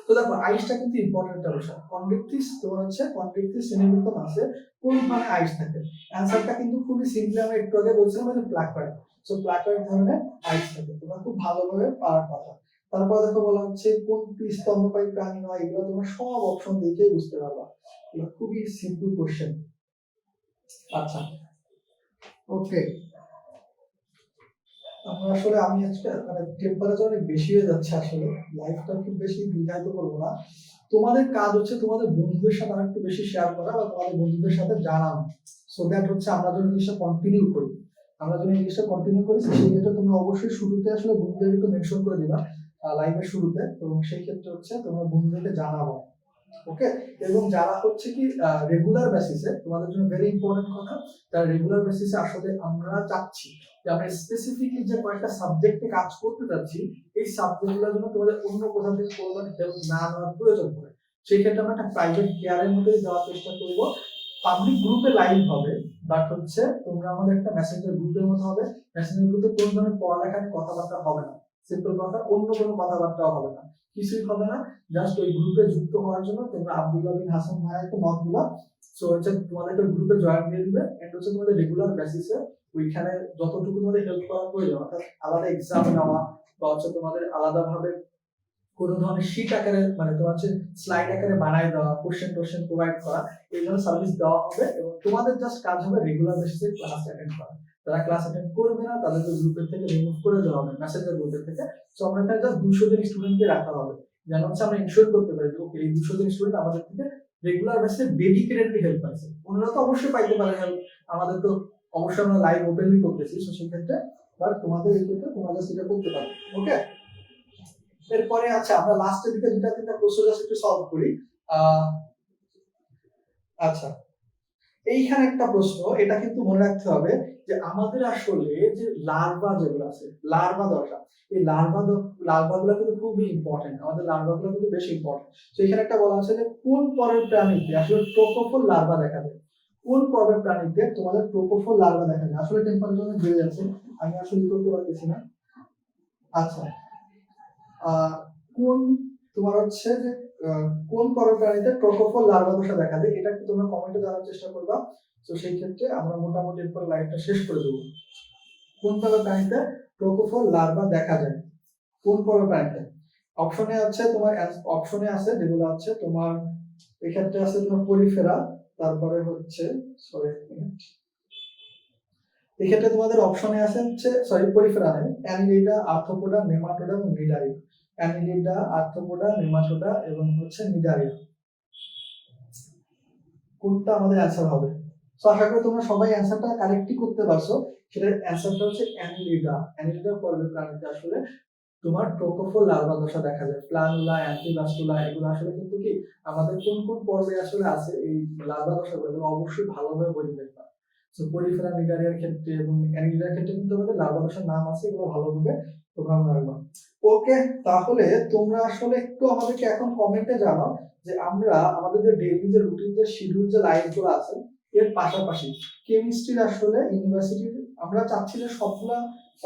তো দেখো আইসটা কিন্তু ইম্পর্টেন্ট একটা বিষয়। কনভিক্টিস তোমার হচ্ছে কনভিক্টিস শ্রেণীভুক্ত মাসে কোন ধরনের আইস থাকে। অ্যান্সারটা কিন্তু খুবই সিম্পলি, আমরা একটু আগে বলছিলাম যে প্লাকোয়েড। সো প্লাকোয়েড ধরনের আইস থাকে, তোমরা খুব ভালোভাবে পারার কথা। তারপর দেখো বলা হচ্ছে কোনটি স্তন্যপায়ী প্রাণী নয়, এগুলো তোমরা সব অপশন দেখেই বুঝতে পারবা। এগুলো খুবই সিম্পল কোশ্চেন। আচ্ছা, ওকে, আমরা আসলে আমি আজকে মানে টেম্পারেচার অনেক বেশি হয়ে যাচ্ছে, আসলে লাইফটা খুব বেশি দীর্ঘায়িত করবো না। তোমাদের কাজ হচ্ছে তোমাদের বন্ধুদের সাথে আরেকটু বেশি শেয়ার করা বা তোমাদের বন্ধুদের সাথে জানানো, সো দ্যাট হচ্ছে আমরা যদি জিনিসটা কন্টিনিউ করি। আমরা যদি জিনিসটা কন্টিনিউ করি সেই ক্ষেত্রে তোমরা অবশ্যই শুরুতে আসলে বন্ধুদের একটু মেনশন করে দিবা লাইভের শুরুতে, এবং সেই ক্ষেত্রে হচ্ছে তোমরা বন্ধুদেরকে জানাবো। ওকে, এবং যারা হচ্ছে কি রেগুলার বেসিসে, তোমাদের জন্য ভেরি ইম্পর্টেন্ট কথা, তারা রেগুলার বেসিসে আসলে আমরা চাচ্ছি যে আমরা স্পেসিফিকলি যে কয়েকটা সাবজেক্টে কাজ করতে যাচ্ছি, এই সাবজেক্টগুলোর জন্য তোমাদের অন্য কোথাও থেকে কোনো হেল্প না নেওয়ার প্রয়োজন পড়ে। সেই ক্ষেত্রে আমরা একটা প্রাইভেট কেয়ারের মধ্যে যাওয়ার চেষ্টা করব। পাবলিক গ্রুপে লাইভ হবে, বাট হচ্ছে তোমরা আমাদের একটা মেসেঞ্জার গ্রুপের মতো হবে। মেসেঞ্জার গ্রুপে কোনো ধরনের পড়ালেখা নিয়ে কথাবার্তা হবে না, সিম্পল কথা, অন্য কোনো কথাবার্তাও হবে না, কিছুই হবে না। জাস্ট ওই গ্রুপে যুক্ত হওয়ার জন্য তোমরা আব্দুল্লাহ বিন হাসান ভাইয়াকে মত দিবা। সো হচ্ছে তোমাদেরকে গ্রুপে জয়েন দিয়ে দিবে, এন্ড হচ্ছে তোমাদের রেগুলার বেসিসে ওইখানে যতটুকু তোমাদের হেল্প করার প্রয়োজন, অর্থাৎ আলাদা এক্সাম নেওয়া বা হচ্ছে তোমাদের আলাদাভাবে কোনো ধরনের শীট আকারে মানে তোমার হচ্ছে স্লাইড আকারে বানায় দেওয়া, কোশ্চেন প্রোভাইড করা, এই ধরনের সার্ভিস দেওয়া হবে। এবং তোমাদের জাস্ট কাজ হবে রেগুলার বেসিসে ক্লাস অ্যাটেন্ড করা। যারা ক্লাস অ্যাটেন্ড করবে না তাদেরকে গ্রুপের থেকে রিমুভ করে দেওয়া হবে, মেসেঞ্জার গ্রুপের থেকে। সো আমরা এখানে জাস্ট 200 জন স্টুডেন্টকে রাখা হবে, যেন হচ্ছে আমরা ইনশিওর করতে পারি যে ওকে এই 200 জন স্টুডেন্ট আমাদের থেকে রেগুলার বেসিসে ডেডিকেটেডলি হেল্প পাইছে। অন্যরা তো অবশ্যই পাইতে পারে হেল্প, আমাদের তো অবশ্যই আমরা লাইভ ওপেনলি করতেছি, সো সেই ক্ষেত্রে বাট তোমাদের এই ক্ষেত্রে তোমরা জাস্ট এটা করতে পারো। ওকে, এরপরে আচ্ছা আমরা লাস্টের দিকে দুটা তিনটা প্রশ্ন জাস্ট একটু সলভ করি। আচ্ছা, এইখানে একটা প্রশ্ন, এটা কিন্তু মনে রাখতে হবে যে আমাদের আসলে যে লার্ভা যেগুলো আছে, লার্ভা দশা, এই লার্ভা গুলো কিন্তু খুবই ইম্পর্টেন্ট, আমাদের লার্ভা গুলো কিন্তু বেশি ইম্পর্টেন্ট। তো এখানে একটা বলা আছে যে কোন পর্বের প্রাণীতে আসলে ট্রোপোফোর লার্ভা দেখা যায়। কোন পর্বের প্রাণীতে তোমাদের ট্রোপোফোর লার্ভা দেখা যায়। আসলে টেম্পারেচার বেড়ে যাচ্ছে, আমি আসলে করতে পারতেছি না। আচ্ছা, কোন তোমার হচ্ছে যে কোন পর্বের প্রাণীতে ট্রোপোফোর লার্ভা দশা দেখা যায়, এটা একটু তোমরা কমেন্টে জানার চেষ্টা করবা। তো সেই ক্ষেত্রে আমরা মোটামুটি এরপর লাইভটা শেষ করে দেবো। কোন পর্বের প্রাণীতে ট্রোপোফোর লার্ভা দেখা যায়, কোন পর্বের প্রাণীতে। অপশনে আছে তোমার, অপশনে আছে যেগুলো আছে তোমার, এক্ষেত্রে আছে তোমার পরিফেরা, তারপরে হচ্ছে সরি এক্ষেত্রে তোমাদের অপশনে আছে হচ্ছে সরি পরিফেরা নেই, অ্যানিলিডা, আর্থ্রোপোডা, নেমাটোডা এবং নিডারিয়া। অ্যানিলিডা, আর্থ্রোপোডা, নেমাটোডা এবং হচ্ছে নিডারিয়া, কোনটা আমাদের অ্যান্সার হবে। সো আশা করি তোমরা সবাই অ্যান্সারটা কারেক্টলি করতে পারছো। সেটার অ্যান্সারটা হচ্ছে অ্যানিলিডা। অ্যানিলিডা পর্বের প্রাণীতে আসলে তোমার ট্রোপোফোর লার্ভা দশা দেখা যায়। প্লানুলা, অ্যান্টিবাস্টুলা, এগুলো আসলে কিন্তু কি আমাদের কোন কোন পর্বে আসলে আছে এই লার্ভা দশাগুলো অবশ্যই ভালোভাবে বুঝে দেখবা। সো পরিফেরা, নিডারিয়ার ক্ষেত্রে এবং অ্যানিলিডার ক্ষেত্রে কিন্তু আমাদের লার্ভা দশার নাম আছে, এগুলো ভালোভাবে তোমরা মনে রাখবা। ওকে, তাহলে তোমরা আসলে একটু আমাদেরকে এখন কমেন্টে জানাও যে আমরা আমাদের যে ডেইলি যে রুটিন যে শিডিউল যে লাইফগুলো আছে, এর পাশাপাশি কেমিস্ট্রির আসলে ইউনিভার্সিটির আমরা চাচ্ছি যে সবগুলা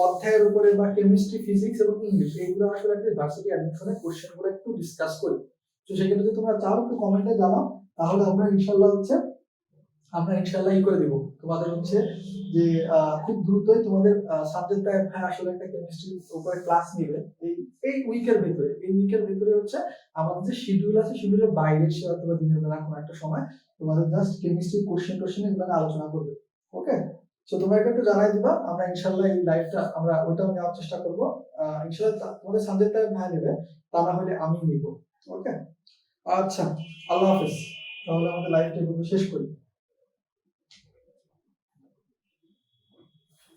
অধ্যায়ের উপরে বা কেমিস্ট্রি, ফিজিক্স এবং ইংলিশ এইগুলো আসলে একটা ভার্সিটি অ্যাডমিশনের কোশ্চেন গুলো একটু ডিসকাস করি। তো সেক্ষেত্রে যদি তোমরা চাও একটু কমেন্টে জানাও, তাহলে আমরা ইনশাল্লাহ করে দিব তোমাদের হচ্ছে যে খুব দ্রুতই তোমাদের সাবজেক্ট ভাই আসলে একটা কেমিস্ট্রির উপরে ক্লাস নিবে এই উইকের ভিতরে হচ্ছে আমাদের যে শিডিউল আছে শিডিউলের বাইরে সে অথবা দিনের বেলা কোনো একটা সময় তোমাদের জাস্ট কেমিস্ট্রি কোশ্চেন এগুলো নিয়ে আলোচনা করবে। ওকে, তো তোমরা একটু জানাই দিবা, আমরা ইনশাল্লাহ এই লাইভটা আমরা ওইটাও নেওয়ার চেষ্টা করবো। ইনশাল্লাহ তোমাদের সাবজেক্ট ভাই নেবে, তা না হলে আমি নিব। ওকে, আচ্ছা, আল্লাহ হাফেজ। তাহলে আমাদের লাইভটা শেষ করি।